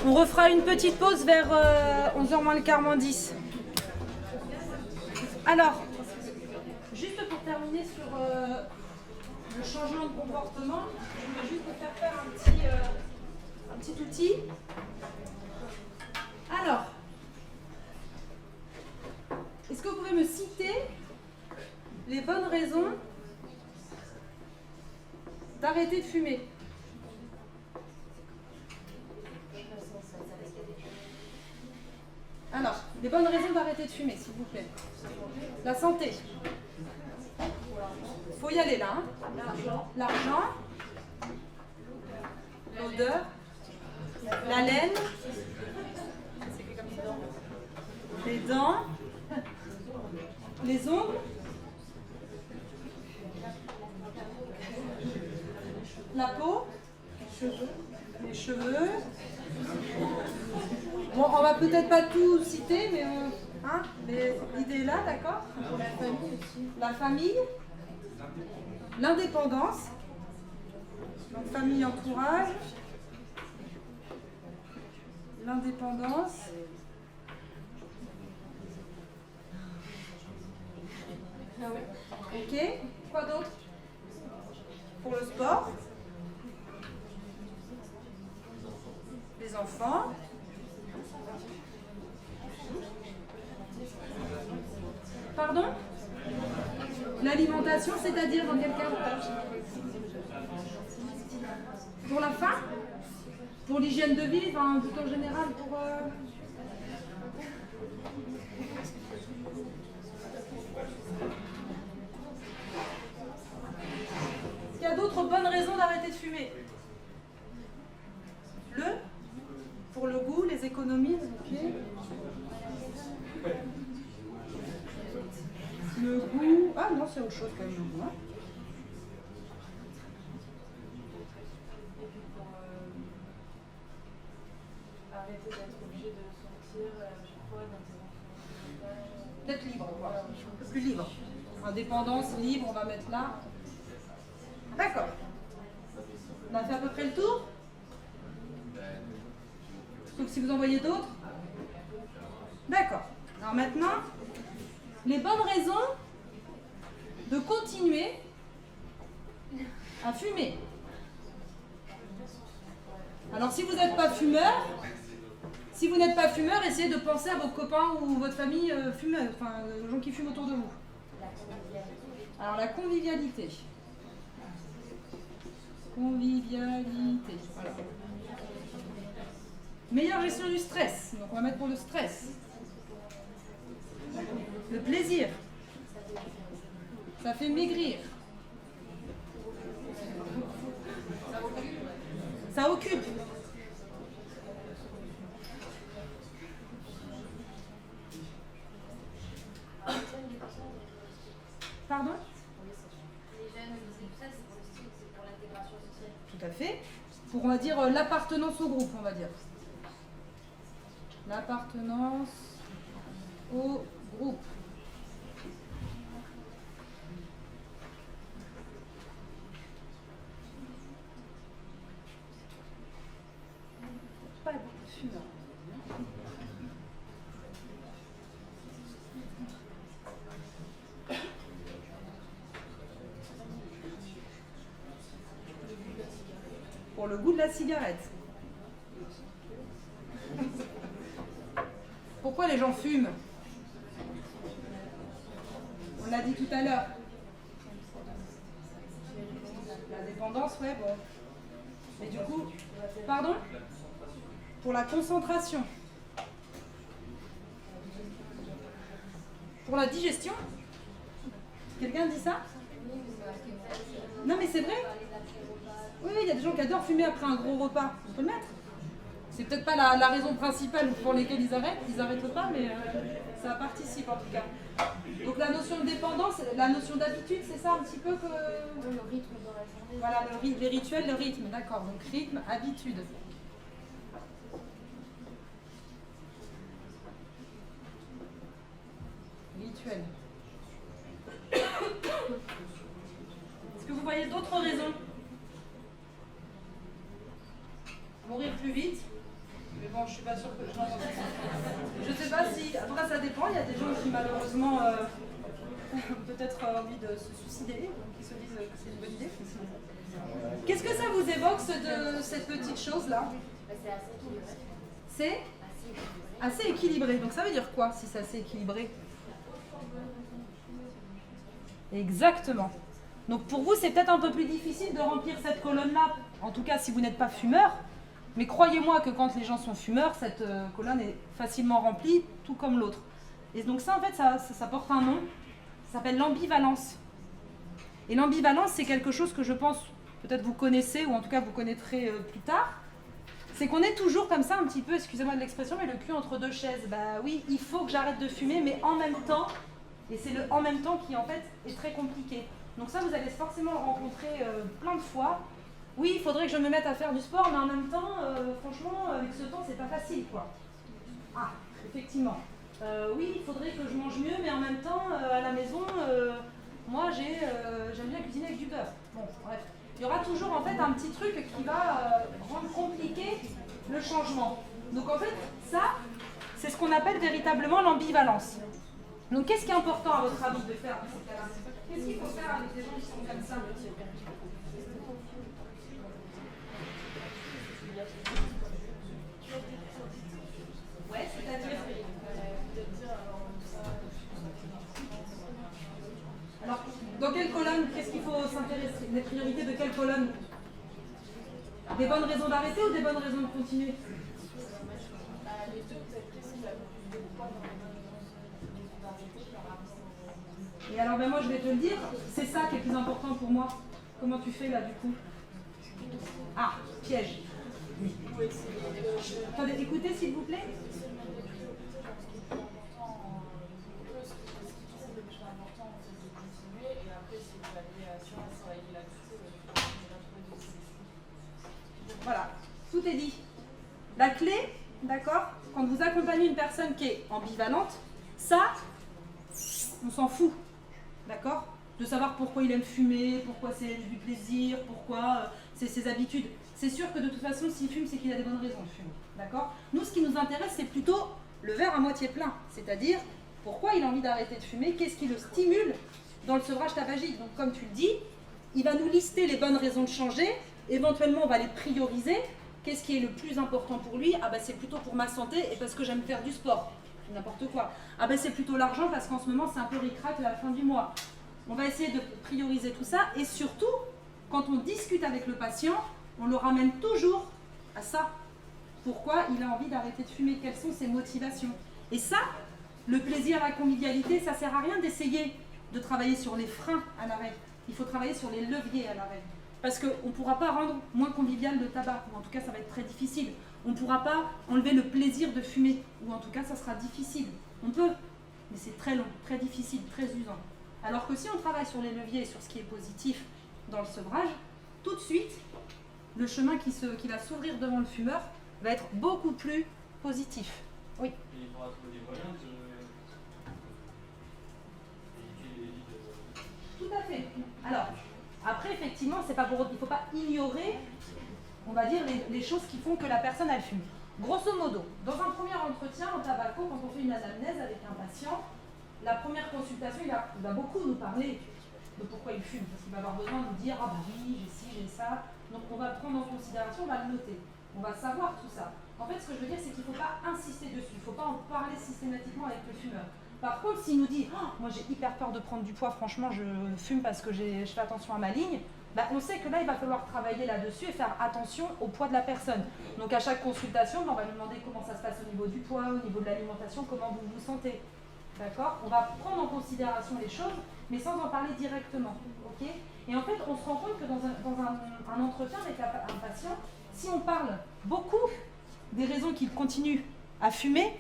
On refera une petite pause vers 11h moins le quart, moins 10. Alors, juste pour terminer sur le changement de comportement, je vais juste vous faire un petit outil. Alors, est-ce que vous pouvez me citer les bonnes raisons d'arrêter de fumer? Alors, les bonnes raisons d'arrêter de fumer, s'il vous plaît. La santé. Faut y aller là. Hein. L'argent. L'odeur. La laine. Les dents. Les ongles. La peau. Les cheveux. Bon, on va peut-être pas tout citer, mais l'idée est là, d'accord? La famille aussi. La famille. L'indépendance. Donc famille, entourage. L'indépendance. Ok. Quoi d'autre? Pour le sport. Les enfants. Pardon? L'alimentation, c'est-à-dire dans quel cas? Pour la faim? Pour l'hygiène de vie, enfin, tout en général, pour... Est-ce qu'il y a d'autres bonnes raisons d'arrêter de fumer? Pour le goût, les économies, ok. Le goût... Ah non, c'est autre chose quand même, le goût. Hein. Et puis pour arrêter d'être obligé de sortir à chaque fois d'interrompre. D'être libre, voilà. Un peu plus libre. Indépendance, libre, on va mettre là. D'accord. On a fait à peu près le tour? Sauf si vous en voyez d'autres. D'accord. Alors maintenant, les bonnes raisons de continuer à fumer. Alors si vous n'êtes pas fumeur, essayez de penser à vos copains ou votre famille fumeurs, enfin aux gens qui fument autour de vous. Alors la convivialité. Convivialité. Voilà. Meilleure gestion du stress. Donc on va mettre pour le stress. Le plaisir. Ça fait maigrir. Ça occupe. Pardon? Les jeunes, c'est pour le style, c'est pour l'intégration sociale. Tout à fait. Pour, on va dire, l'appartenance au groupe, on va dire. L'appartenance au groupe. Pas beaucoup de fumeurs. Pour le goût de la cigarette. Pourquoi les gens fument? On l'a dit tout à l'heure. La dépendance, ouais, bon. Mais du coup, pardon? Pour la concentration. Pour la digestion? Quelqu'un dit ça? Non mais c'est vrai? Oui, il y a des gens qui adorent fumer après un gros repas. On peut le mettre. C'est peut-être pas la raison principale pour laquelle ils arrêtent pas, mais ça participe en tout cas. Donc la notion de dépendance, la notion d'habitude, c'est ça un petit peu que... Le rythme dans la journée. Voilà, les rituels, le rythme, d'accord. Donc rythme, habitude. Rituel. Est-ce que vous voyez d'autres raisons? Mourir plus vite. Mais bon, je suis pas sûre que je l'entende. Je sais pas si... Après, ça dépend. Il y a des gens qui, malheureusement, ont peut-être envie de se suicider, donc ils se disent que c'est une bonne idée. Qu'est-ce que ça vous évoque, de cette petite chose-là? C'est assez équilibré. C'est assez équilibré. Donc ça veut dire quoi, si c'est assez équilibré? Exactement. Donc pour vous, c'est peut-être un peu plus difficile de remplir cette colonne-là, en tout cas si vous n'êtes pas fumeur. Mais croyez-moi que quand les gens sont fumeurs, cette colonne est facilement remplie, tout comme l'autre. Et donc ça, en fait, ça porte un nom, ça s'appelle l'ambivalence. Et l'ambivalence, c'est quelque chose que je pense, peut-être vous connaissez, ou en tout cas vous connaîtrez plus tard. C'est qu'on est toujours comme ça, un petit peu, excusez-moi de l'expression, mais le cul entre deux chaises. Bah oui, il faut que j'arrête de fumer, mais en même temps, et c'est le en même temps qui, en fait, est très compliqué. Donc ça, vous allez forcément le rencontrer plein de fois. Oui, il faudrait que je me mette à faire du sport, mais en même temps, franchement, avec ce temps, c'est pas facile, quoi. Ah, effectivement. Oui, il faudrait que je mange mieux, mais en même temps, à la maison, moi, j'aime bien cuisiner avec du beurre. Bon, bref. Il y aura toujours, en fait, un petit truc qui va rendre compliqué le changement. Donc, en fait, ça, c'est ce qu'on appelle véritablement l'ambivalence. Donc, qu'est-ce qui est important, à votre avis, de faire dans ces cas-là? Qu'est-ce qu'il faut faire avec des gens qui sont comme ça? Ouais, c'est-à-dire alors, dans quelle colonne, qu'est-ce qu'il faut s'intéresser? Les priorités de quelle colonne? Des bonnes raisons d'arrêter ou des bonnes raisons de continuer? Les deux, peut-être qu'est-ce qui a le plus de poids dans les bonnes raisons d'arrêter par rapport. Et alors, ben moi, je vais te le dire, c'est ça qui est plus important pour moi. Comment tu fais là, du coup? Ah, piège. Oui. Attendez, écoutez, s'il vous plaît. Voilà, tout est dit. La clé, d'accord, quand vous accompagnez une personne qui est ambivalente, ça, on s'en fout, d'accord, de savoir pourquoi il aime fumer, pourquoi c'est du plaisir, pourquoi c'est ses habitudes. C'est sûr que de toute façon, s'il fume, c'est qu'il a des bonnes raisons de fumer, d'accord. Nous, ce qui nous intéresse, c'est plutôt le verre à moitié plein, c'est-à-dire pourquoi il a envie d'arrêter de fumer, qu'est-ce qui le stimule dans le sevrage tabagique. Donc, comme tu le dis, il va nous lister les bonnes raisons de changer. Éventuellement, on va les prioriser. Qu'est-ce qui est le plus important pour lui? Ah ben c'est plutôt pour ma santé et parce que j'aime faire du sport. N'importe quoi. Ah ben c'est plutôt l'argent parce qu'en ce moment, c'est un peu ric-rac à la fin du mois. On va essayer de prioriser tout ça. Et surtout, quand on discute avec le patient, on le ramène toujours à ça. Pourquoi il a envie d'arrêter de fumer? Quelles sont ses motivations? Et ça, le plaisir, la convivialité, ça ne sert à rien d'essayer de travailler sur les freins à l'arrêt. Il faut travailler sur les leviers à l'arrêt. Parce qu'on ne pourra pas rendre moins convivial le tabac, ou en tout cas ça va être très difficile. On ne pourra pas enlever le plaisir de fumer, ou en tout cas ça sera difficile. On peut, mais c'est très long, très difficile, très usant. Alors que si on travaille sur les leviers et sur ce qui est positif dans le sevrage, tout de suite, le chemin qui va s'ouvrir devant le fumeur va être beaucoup plus positif. Oui. Et il faudra trouver des moyens de... Tout à fait. Alors, après, effectivement, c'est pas il ne faut pas ignorer, on va dire, les choses qui font que la personne, elle fume. Grosso modo, dans un premier entretien en tabaco, quand on fait une anamnèse avec un patient, la première consultation, il va beaucoup nous parler de pourquoi il fume, parce qu'il va avoir besoin de nous dire « Ah bah oui, j'ai ci, j'ai ça ». Donc on va prendre en considération, on va le noter, on va savoir tout ça. En fait, ce que je veux dire, c'est qu'il ne faut pas insister dessus, il ne faut pas en parler systématiquement avec le fumeur. Par contre, s'il nous dit oh, « moi j'ai hyper peur de prendre du poids, franchement je fume parce que je fais attention à ma ligne », bah, on sait que là il va falloir travailler là-dessus et faire attention au poids de la personne. Donc à chaque consultation, on va lui demander comment ça se passe au niveau du poids, au niveau de l'alimentation, comment vous vous sentez. D'accord? On va prendre en considération les choses, mais sans en parler directement. Okay? Et en fait, on se rend compte que dans un entretien avec un patient, si on parle beaucoup des raisons qu'il continue à fumer,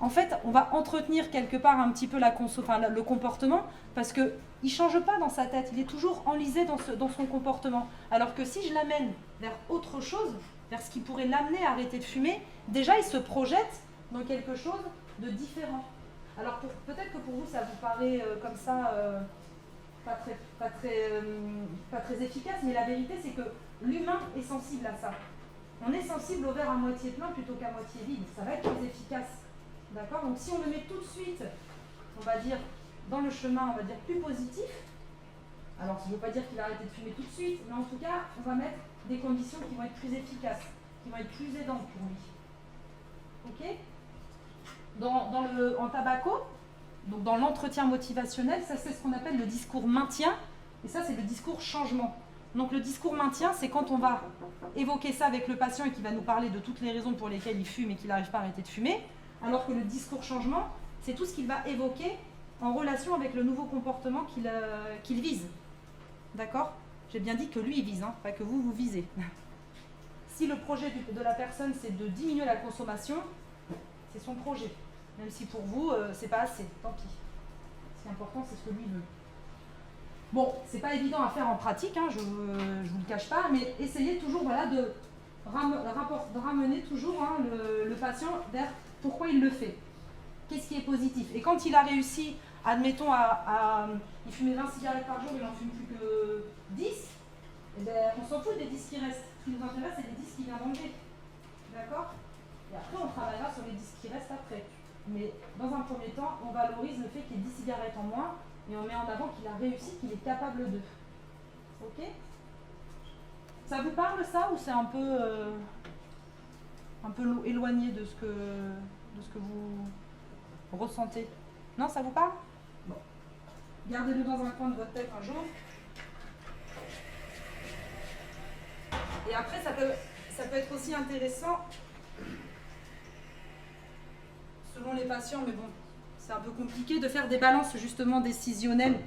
en fait, on va entretenir quelque part un petit peu le comportement parce qu'il ne change pas dans sa tête, il est toujours enlisé dans son comportement. Alors que si je l'amène vers autre chose, vers ce qui pourrait l'amener à arrêter de fumer, déjà il se projette dans quelque chose de différent. Alors peut-être que pour vous ça vous paraît comme ça pas très efficace, mais la vérité c'est que l'humain est sensible à ça. on est sensible au verre à moitié plein plutôt qu'à moitié vide. Ça va être plus efficace. D'accord? Donc si on le met tout de suite, on va dire, dans le chemin, on va dire plus positif, alors ça ne veut pas dire qu'il a arrêté de fumer tout de suite, mais en tout cas, on va mettre des conditions qui vont être plus efficaces, qui vont être plus aidantes pour lui. Ok? En tabaco, donc dans l'entretien motivationnel, ça c'est ce qu'on appelle le discours maintien, et ça c'est le discours changement. Donc le discours maintien, c'est quand on va évoquer ça avec le patient et qu'il va nous parler de toutes les raisons pour lesquelles il fume et qu'il n'arrive pas à arrêter de fumer, alors que le discours changement, c'est tout ce qu'il va évoquer en relation avec le nouveau comportement qu'il vise. D'accord? J'ai bien dit que lui il vise, hein, pas que vous visez. Si le projet de la personne c'est de diminuer la consommation, c'est son projet. Même si pour vous, c'est pas assez, tant pis. Ce qui est important, c'est ce que lui veut. Bon, c'est pas évident à faire en pratique, hein, je vous le cache pas, mais essayez toujours de ramener toujours hein, le patient vers pourquoi il le fait. Qu'est-ce qui est positif? Et quand il a réussi, admettons, il fumait 20 cigarettes par jour, il n'en fume plus que 10, eh bien, on s'en fout des 10 qui restent. Ce qui nous intéresse, c'est les 10 qui vient d'enlever. D'accord? Et après, on travaillera sur les 10 qui restent après. Mais dans un premier temps, on valorise le fait qu'il y ait 10 cigarettes en moins et on met en avant qu'il a réussi, qu'il est capable de. Ok? Ça vous parle ça ou c'est un peu éloigné de ce que vous ressentez? Non, ça vous parle? Bon. Gardez-le dans un coin de votre tête un jour. Et après, ça peut être aussi intéressant, selon les patients, mais bon, c'est un peu compliqué, de faire des balances justement décisionnelles.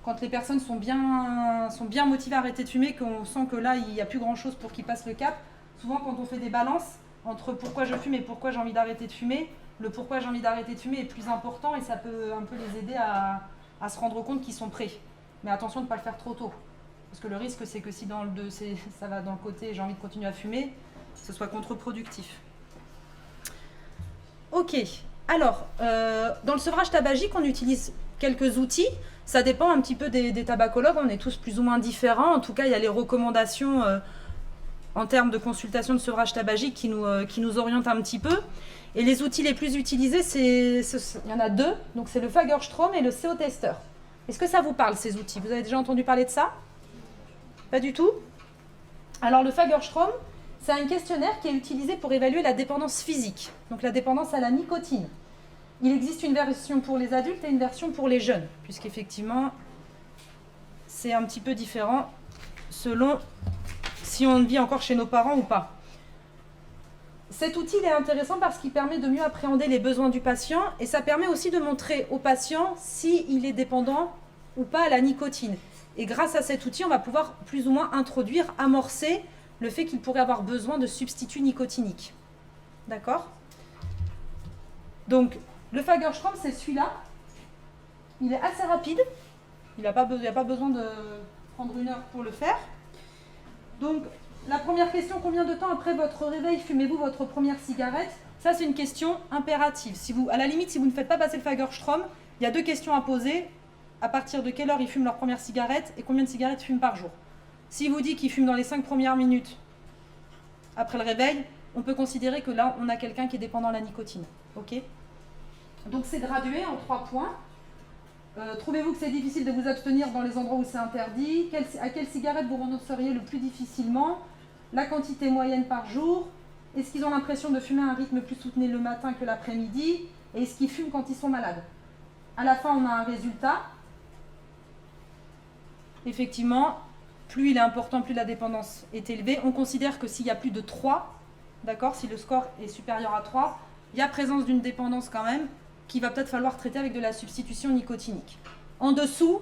Quand les personnes sont bien motivées à arrêter de fumer, qu'on sent que là, il n'y a plus grand-chose pour qu'ils passent le cap. Souvent, quand on fait des balances entre pourquoi je fume et pourquoi j'ai envie d'arrêter de fumer, le pourquoi j'ai envie d'arrêter de fumer est plus important et ça peut un peu les aider à se rendre compte qu'ils sont prêts. Mais attention de ne pas le faire trop tôt. Parce que le risque, c'est que si ça va dans le côté j'ai envie de continuer à fumer, ce soit contre-productif. Ok. Alors, dans le sevrage tabagique, on utilise quelques outils. Ça dépend un petit peu des tabacologues. On est tous plus ou moins différents. En tout cas, il y a les recommandations en termes de consultation de sevrage tabagique qui nous orientent un petit peu. Et les outils les plus utilisés, il y en a deux. Donc, c'est le Fagerstrom et le CO-Tester. Est-ce que ça vous parle, ces outils? Vous avez déjà entendu parler de ça? Pas du tout? Alors, le Fagerstrom, c'est un questionnaire qui est utilisé pour évaluer la dépendance physique, donc la dépendance à la nicotine. Il existe une version pour les adultes et une version pour les jeunes, puisqu'effectivement, c'est un petit peu différent selon si on vit encore chez nos parents ou pas. Cet outil est intéressant parce qu'il permet de mieux appréhender les besoins du patient et ça permet aussi de montrer au patient s'il est dépendant ou pas à la nicotine. Et grâce à cet outil, on va pouvoir plus ou moins introduire, amorcer le fait qu'il pourrait avoir besoin de substituts nicotiniques. D'accord? Donc, le Fagerstrom, c'est celui-là. Il est assez rapide. Il n'y a pas besoin de prendre 1 heure pour le faire. Donc, la première question, combien de temps après votre réveil fumez-vous votre première cigarette? Ça, c'est une question impérative. À la limite, si vous ne faites pas passer le Fagerstrom, il y a 2 questions à poser. À partir de quelle heure ils fument leur première cigarette et combien de cigarettes ils fument par jour? S'il vous dit qu'il fume dans les 5 premières minutes après le réveil, on peut considérer que là, on a quelqu'un qui est dépendant à la nicotine. Ok? Donc, c'est gradué en 3 points. Trouvez-vous que c'est difficile de vous abstenir dans les endroits où c'est interdit? À quelle cigarette vous renonceriez le plus difficilement? La quantité moyenne par jour? Est-ce qu'ils ont l'impression de fumer à un rythme plus soutenu le matin que l'après-midi? Et est-ce qu'ils fument quand ils sont malades? À la fin, on a un résultat. Effectivement, plus il est important, plus la dépendance est élevée. On considère que s'il y a plus de 3, d'accord, si le score est supérieur à 3, il y a présence d'une dépendance quand même, qu'il va peut-être falloir traiter avec de la substitution nicotinique. En dessous,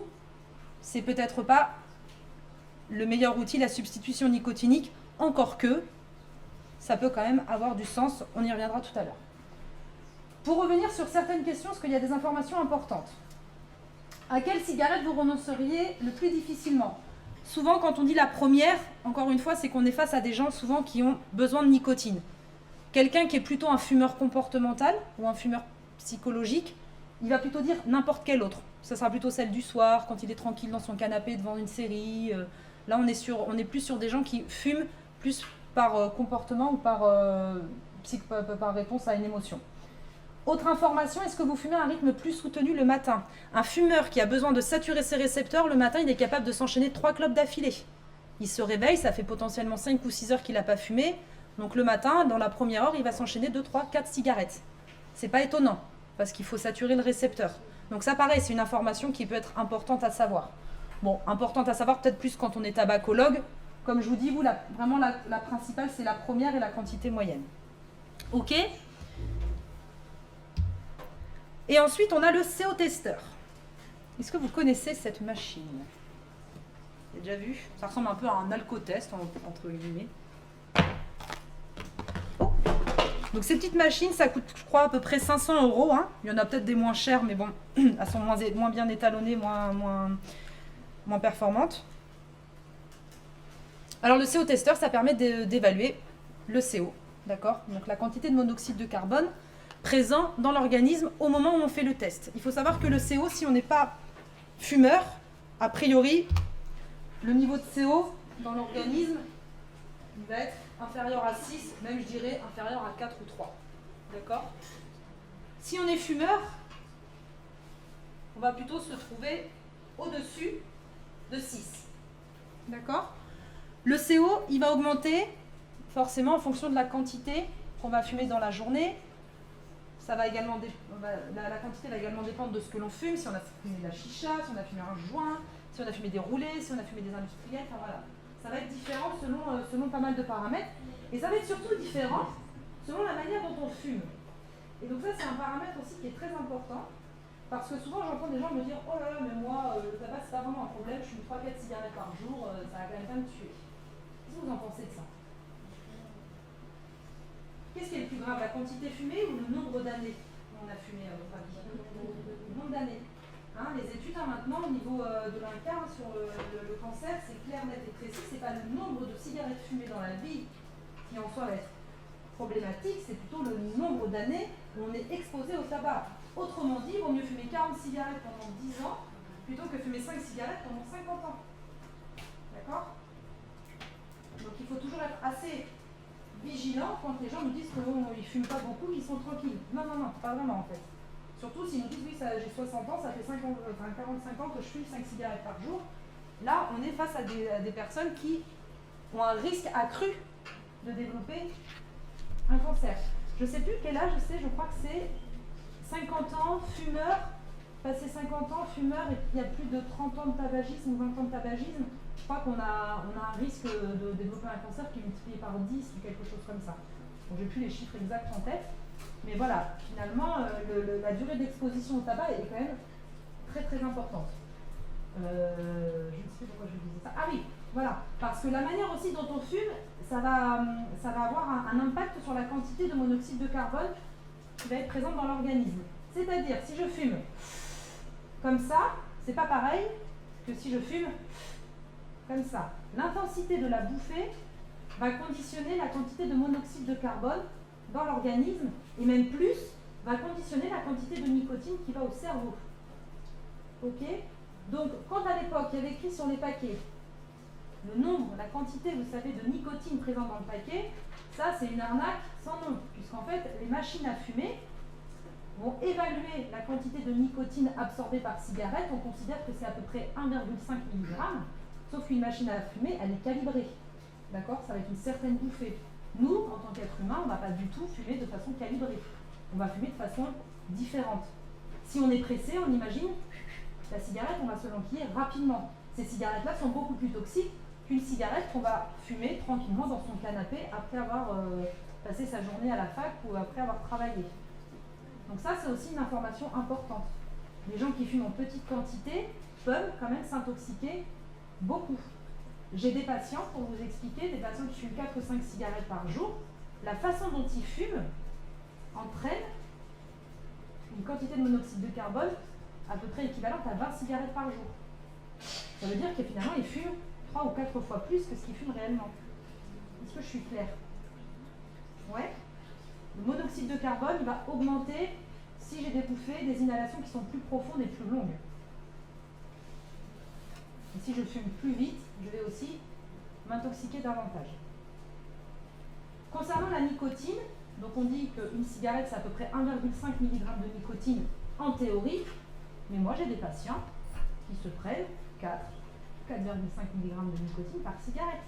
c'est peut-être pas le meilleur outil, la substitution nicotinique, encore que ça peut quand même avoir du sens, on y reviendra tout à l'heure. Pour revenir sur certaines questions, parce qu'il y a des informations importantes. À quelle cigarette vous renonceriez le plus difficilement? Souvent, quand on dit la première, encore une fois, c'est qu'on est face à des gens souvent qui ont besoin de nicotine. Quelqu'un qui est plutôt un fumeur comportemental ou un fumeur psychologique, il va plutôt dire n'importe quelle autre. Ça sera plutôt celle du soir, quand il est tranquille dans son canapé devant une série. Là, on est plus sur des gens qui fument plus par comportement ou par réponse à une émotion. Autre information, est-ce que vous fumez à un rythme plus soutenu le matin? Un fumeur qui a besoin de saturer ses récepteurs, le matin, il est capable de s'enchaîner 3 clopes d'affilée. Il se réveille, ça fait potentiellement 5 ou 6 heures qu'il n'a pas fumé. Donc le matin, dans la première heure, il va s'enchaîner 2, 3, 4 cigarettes. C'est pas étonnant, parce qu'il faut saturer le récepteur. Donc ça, pareil, c'est une information qui peut être importante à savoir. Bon, importante à savoir peut-être plus quand on est tabacologue. Comme je vous dis, vous, vraiment la principale, c'est la première et la quantité moyenne. Ok? Et ensuite, on a le CO-testeur. Est-ce que vous connaissez cette machine? Vous avez déjà vu? Ça ressemble un peu à un alcotest, entre guillemets. Oh. Donc ces petites machines, ça coûte, je crois, à peu près 500 €. Hein. Il y en a peut-être des moins chères, mais bon, elles sont moins bien étalonnées, moins performantes. Alors le CO-testeur, ça permet d'évaluer le CO, d'accord? Donc la quantité de monoxyde de carbone présent dans l'organisme au moment où on fait le test. Il faut savoir que le CO, si on n'est pas fumeur, a priori, le niveau de CO dans l'organisme, il va être inférieur à 6, même je dirais inférieur à 4 ou 3. D'accord? Si on est fumeur, on va plutôt se trouver au-dessus de 6. D'accord? Le CO, il va augmenter forcément en fonction de la quantité qu'on va fumer dans la journée. Ça va également la quantité va également dépendre de ce que l'on fume, si on a fumé de la chicha, si on a fumé un joint, si on a fumé des roulés, si on a fumé des industriels, enfin voilà. Ça va être différent selon pas mal de paramètres. Et ça va être surtout différent selon la manière dont on fume. Et donc ça, c'est un paramètre aussi qui est très important, parce que souvent j'entends des gens me dire « Oh là là, mais moi, le tabac, c'est pas vraiment un problème, je fume 3-4 cigarettes par jour, ça va quand même pas me tuer. » Qu'est-ce que vous en pensez de ça? Qu'est-ce qui est le plus grave, la quantité fumée ou le nombre d'années qu'on a fumé à votre avis? Le nombre d'années. Hein, les études maintenant au niveau de l'INCa sur le cancer, c'est clair, net et précis. C'est pas le nombre de cigarettes fumées dans la vie qui en soi va être problématique, c'est plutôt le nombre d'années où on est exposé au tabac. Autrement dit, il vaut mieux fumer 40 cigarettes pendant 10 ans plutôt que fumer 5 cigarettes pendant 50 ans. D'accord? Donc il faut toujours être assez vigilant quand les gens nous disent qu'ils ne fument pas beaucoup, ils sont tranquilles. Non, non, non, pas vraiment en fait. Surtout s'ils nous disent oui, j'ai 60 ans, ça fait 45 ans que je fume 5 cigarettes par jour. Là, on est face à des personnes qui ont un risque accru de développer un cancer. Je ne sais plus quel âge c'est, je crois que c'est 50 ans, fumeur, passé 50 ans, fumeur, et qu'il y a plus de 30 ans de tabagisme ou 20 ans de tabagisme, je crois qu'on a un risque de développer un cancer qui est multiplié par 10 ou quelque chose comme ça. Bon, j'ai plus les chiffres exacts en tête, mais voilà, finalement, la durée d'exposition au tabac est quand même très très importante. Je ne sais pas pourquoi je disais ça. Ah oui, voilà, parce que la manière aussi dont on fume, ça va avoir un impact sur la quantité de monoxyde de carbone qui va être présente dans l'organisme. C'est-à-dire, si je fume comme ça, c'est pas pareil que si je fume comme ça. L'intensité de la bouffée va conditionner la quantité de monoxyde de carbone dans l'organisme, et même plus, va conditionner la quantité de nicotine qui va au cerveau. Ok? Donc, quand à l'époque, il y avait écrit sur les paquets le nombre, la quantité, vous savez, de nicotine présente dans le paquet, ça c'est une arnaque sans nom, puisqu'en fait, les machines à fumer vont évaluer la quantité de nicotine absorbée par cigarette. On considère que c'est à peu près 1,5 mg, sauf qu'une machine à fumer, elle est calibrée. D'accord? Ça va être une certaine bouffée. Nous, en tant qu'être humain, on ne va pas du tout fumer de façon calibrée. On va fumer de façon différente. Si on est pressé, on imagine, la cigarette, on va se l'enquiller rapidement. Ces cigarettes-là sont beaucoup plus toxiques qu'une cigarette qu'on va fumer tranquillement dans son canapé après avoir passé sa journée à la fac ou après avoir travaillé. Donc ça, c'est aussi une information importante. Les gens qui fument en petite quantité peuvent quand même s'intoxiquer beaucoup. J'ai des patients, pour vous expliquer, des patients qui fument 4 ou 5 cigarettes par jour. La façon dont ils fument entraîne une quantité de monoxyde de carbone à peu près équivalente à 20 cigarettes par jour. Ça veut dire que finalement, ils fument 3 ou 4 fois plus que ce qu'ils fument réellement. Est-ce que je suis claire? Ouais. Le monoxyde de carbone il va augmenter si j'ai des bouffées, des inhalations qui sont plus profondes et plus longues. Et si je fume plus vite, je vais aussi m'intoxiquer davantage. Concernant la nicotine, donc on dit qu'une cigarette, c'est à peu près 1,5 mg de nicotine en théorie, mais moi j'ai des patients qui se prennent 4,5 mg de nicotine par cigarette.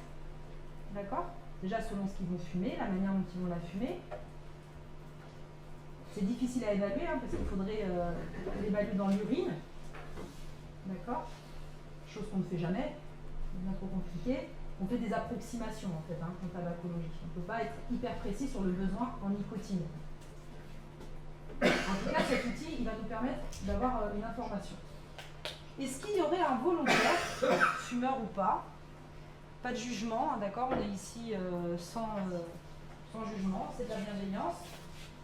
D'accord? Déjà selon ce qu'ils vont fumer, la manière dont ils vont la fumer. C'est difficile à évaluer parce qu'il faudrait l'évaluer dans l'urine. D'accord? Chose qu'on ne fait jamais, c'est bien trop compliqué. On fait des approximations en fait en tabacologie. On ne peut pas être hyper précis sur le besoin en nicotine. En tout cas, cet outil, il va nous permettre d'avoir une information. Est-ce qu'il y aurait un volontaire, fumeur ou pas, pas de jugement, hein, d'accord, on est ici sans jugement, c'est de la bienveillance,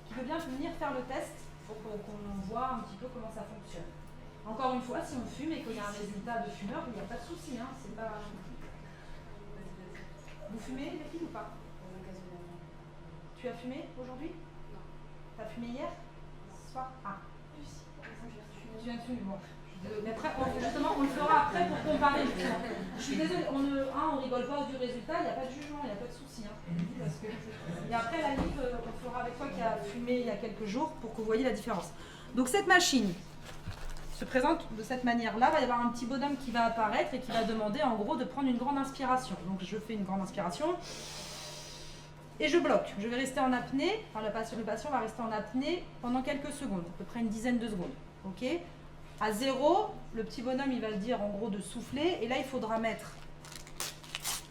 qui veut bien venir faire le test pour qu'on voit un petit peu comment ça fonctionne. Encore une fois, si on fume et qu'il y a un résultat de fumeur, il n'y a pas de souci, hein, c'est pas... Vous fumez, les filles, ou pas? Tu as fumé aujourd'hui? Non. Tu as fumé hier? Ce soir? Ah. Tu viens de fumer, bon. Mais après, justement, on le fera après pour comparer. Je suis désolée, on rigole pas du résultat, il n'y a pas de jugement, il n'y a pas de souci. Hein, parce que... Et après, la livre, on fera avec toi qui a fumé il y a quelques jours pour que vous voyez la différence. Donc cette machine se présente de cette manière-là, il va y avoir un petit bonhomme qui va apparaître et qui va demander en gros de prendre une grande inspiration. Donc je fais une grande inspiration et je bloque. Je vais rester en apnée, enfin le patient va rester en apnée pendant quelques secondes, à peu près une dizaine de secondes. Ok ? À 0, le petit bonhomme il va dire en gros de souffler et là il faudra mettre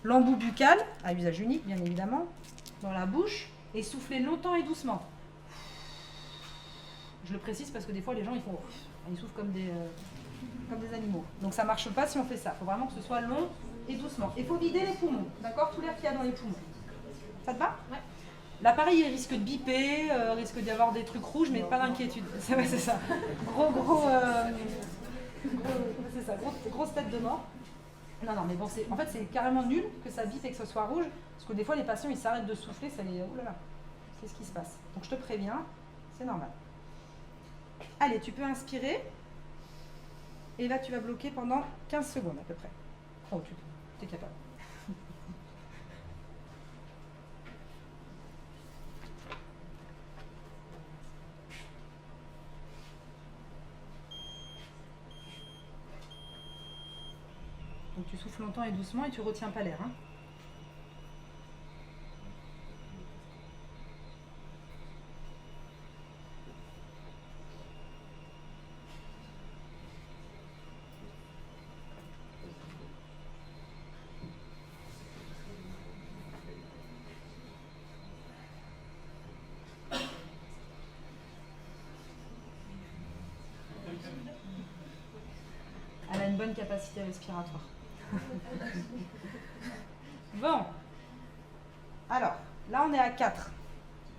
l'embout buccal, à usage unique bien évidemment, dans la bouche et souffler longtemps et doucement. Je le précise parce que des fois les gens ils soufflent comme des animaux. Donc ça ne marche pas si on fait ça. Il faut vraiment que ce soit long et doucement. Il faut vider les poumons, d'accord? Tout l'air qu'il y a dans les poumons. Ça te va? Ouais. L'appareil il risque de biper, risque d'y avoir des trucs rouges, mais pas d'inquiétude. C'est ça. C'est ça, grosse tête de mort. Non, mais bon, en fait c'est carrément nul que ça bipe et que ce soit rouge, parce que des fois les patients ils s'arrêtent de souffler, ça les... Oulala, c'est ce qui se passe. Donc je te préviens, c'est normal. Allez, tu peux inspirer. Et là, tu vas bloquer pendant 15 secondes à peu près. Oh, tu es capable. Donc tu souffles longtemps et doucement et tu retiens pas l'air. Hein. Elle a une bonne capacité respiratoire. Bon. Alors, là on est à 4.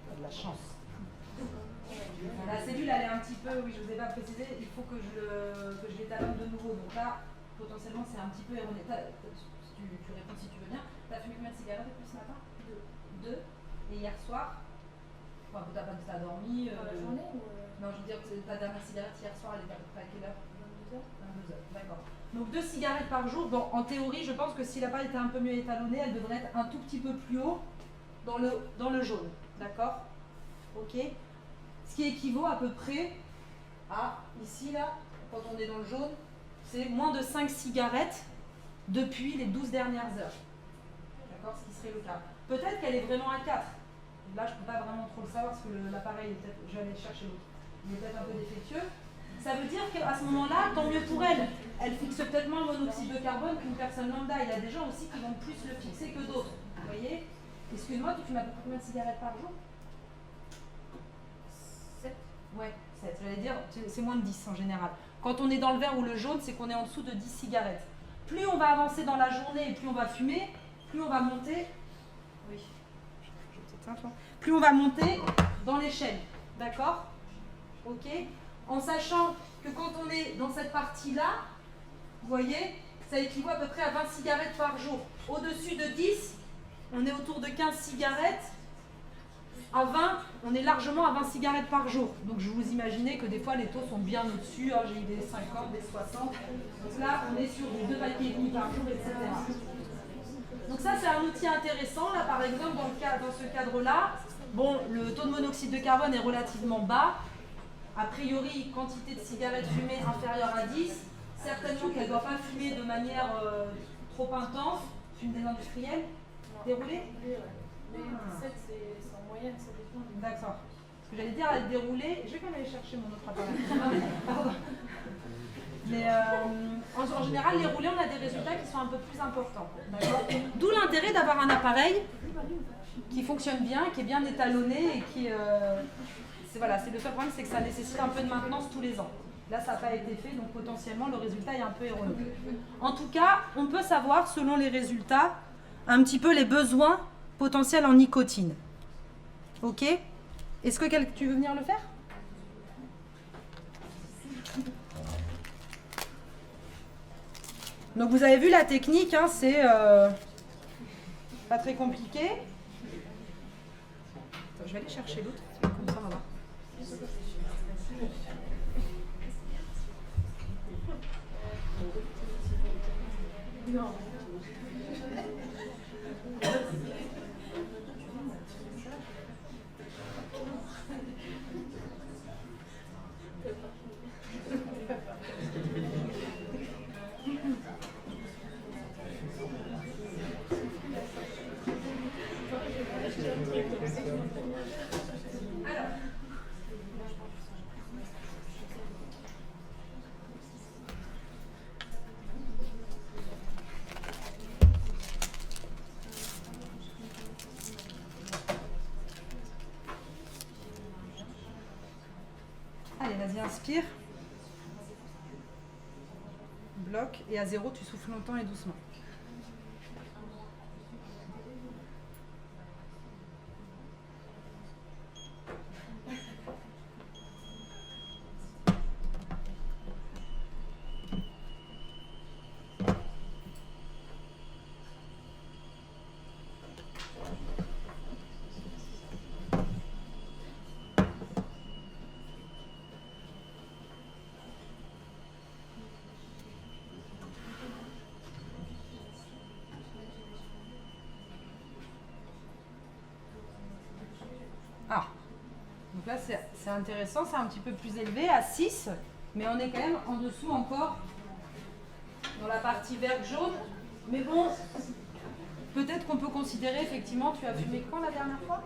On a de la chance. La cellule elle est un petit peu, oui je ne vous ai pas précisé, il faut que je l'étalonne de nouveau. Donc là, potentiellement c'est un petit peu erroné. Tu réponds si tu veux bien. Tu as fumé combien de cigarettes depuis ce matin? 2. Et hier soir? Enfin, tu as dormi Dans la journée ou... Non, je veux dire, ta dernière cigarette hier soir, elle était à peu près à quelle heure? 22h. 22h, d'accord. Donc 2 cigarettes par jour. Bon, en théorie, je pense que si l'appareil était un peu mieux étalonné, elle devrait être un tout petit peu plus haut dans le jaune. D'accord? Ok? Ce qui équivaut à peu près à, ici, là, quand on est dans le jaune, c'est moins de 5 cigarettes depuis les 12 dernières heures. D'accord? Ce qui serait le cas. Peut-être qu'elle est vraiment à 4. Là, je ne peux pas vraiment trop le savoir parce que l'appareil est peut-être, je vais aller chercher l'autre, il est peut-être un peu défectueux. Ça veut dire qu'à ce moment-là, tant mieux pour elle. Elle fixe peut-être moins le monoxyde de carbone qu'une personne lambda. Il y a des gens aussi qui vont plus le fixer que d'autres. Vous voyez? Excuse-moi, tu fumes à peu près combien de cigarettes par jour? 7. Ouais, 7. J'allais dire, c'est moins de 10 en général. Quand on est dans le vert ou le jaune, c'est qu'on est en dessous de 10 cigarettes. Plus on va avancer dans la journée et plus on va fumer, plus on va monter. Oui. Plus on va monter dans l'échelle. D'accord? Ok? En sachant que quand on est dans cette partie-là, vous voyez, ça équivaut à peu près à 20 cigarettes par jour. Au-dessus de 10, on est autour de 15 cigarettes. À 20, on est largement à 20 cigarettes par jour. Donc je vous imaginez que des fois les taux sont bien au-dessus. J'ai eu des 50, des 60. Donc là, on est sur des 2 paquets et demi par jour, etc. Donc ça, c'est un outil intéressant. Là, par exemple, dans ce cadre-là, bon, le taux de monoxyde de carbone est relativement bas. A priori, quantité de cigarettes fumées inférieure à 10. Certainement qu'elle ne doit pas fumer de manière trop intense. Fume des industriels. Déroulé. Oui, ouais. Mais 17, c'est en moyenne, ça dépend. D'accord. Ce que j'allais dire, elle déroulée. Je vais quand même aller chercher mon autre appareil. Pardon. Mais en général, les roulés, on a des résultats qui sont un peu plus importants. D'où l'intérêt d'avoir un appareil qui fonctionne bien, qui est bien étalonné et qui... voilà, c'est le seul problème, c'est que ça nécessite un peu de maintenance tous les ans. Là, ça n'a pas été fait, donc potentiellement, le résultat est un peu erroné. En tout cas, on peut savoir, selon les résultats, un petit peu les besoins potentiels en nicotine. Ok? Est-ce que tu veux venir le faire? Donc vous avez vu la technique, hein, c'est pas très compliqué. Attends, je vais aller chercher l'autre, comme ça on va voir. Non. Allez, vas-y, inspire. Bloc. Et à 0, tu souffles longtemps et doucement. Ah, donc là c'est intéressant, c'est un petit peu plus élevé, à 6, mais on est quand même en dessous encore dans la partie verte jaune. Mais bon, peut-être qu'on peut considérer effectivement, tu as fumé quand la dernière fois?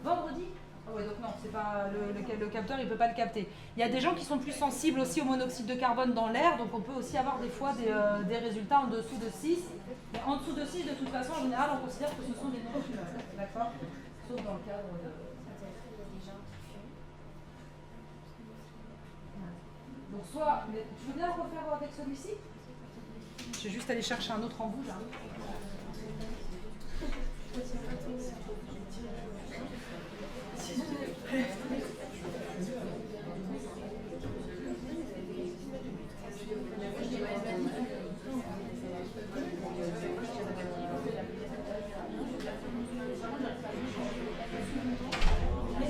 Vendredi? Ah ouais, donc non, c'est pas le capteur, il ne peut pas le capter. Il y a des gens qui sont plus sensibles aussi au monoxyde de carbone dans l'air, donc on peut aussi avoir des fois des résultats en dessous de 6. Mais en dessous de 6, de toute façon, en général, on considère que ce sont des non-fumeurs. D'accord? Sauf dans le cadre de... Donc soit... Mais tu veux bien le refaire avec celui-ci? Je vais juste aller chercher un autre embout là.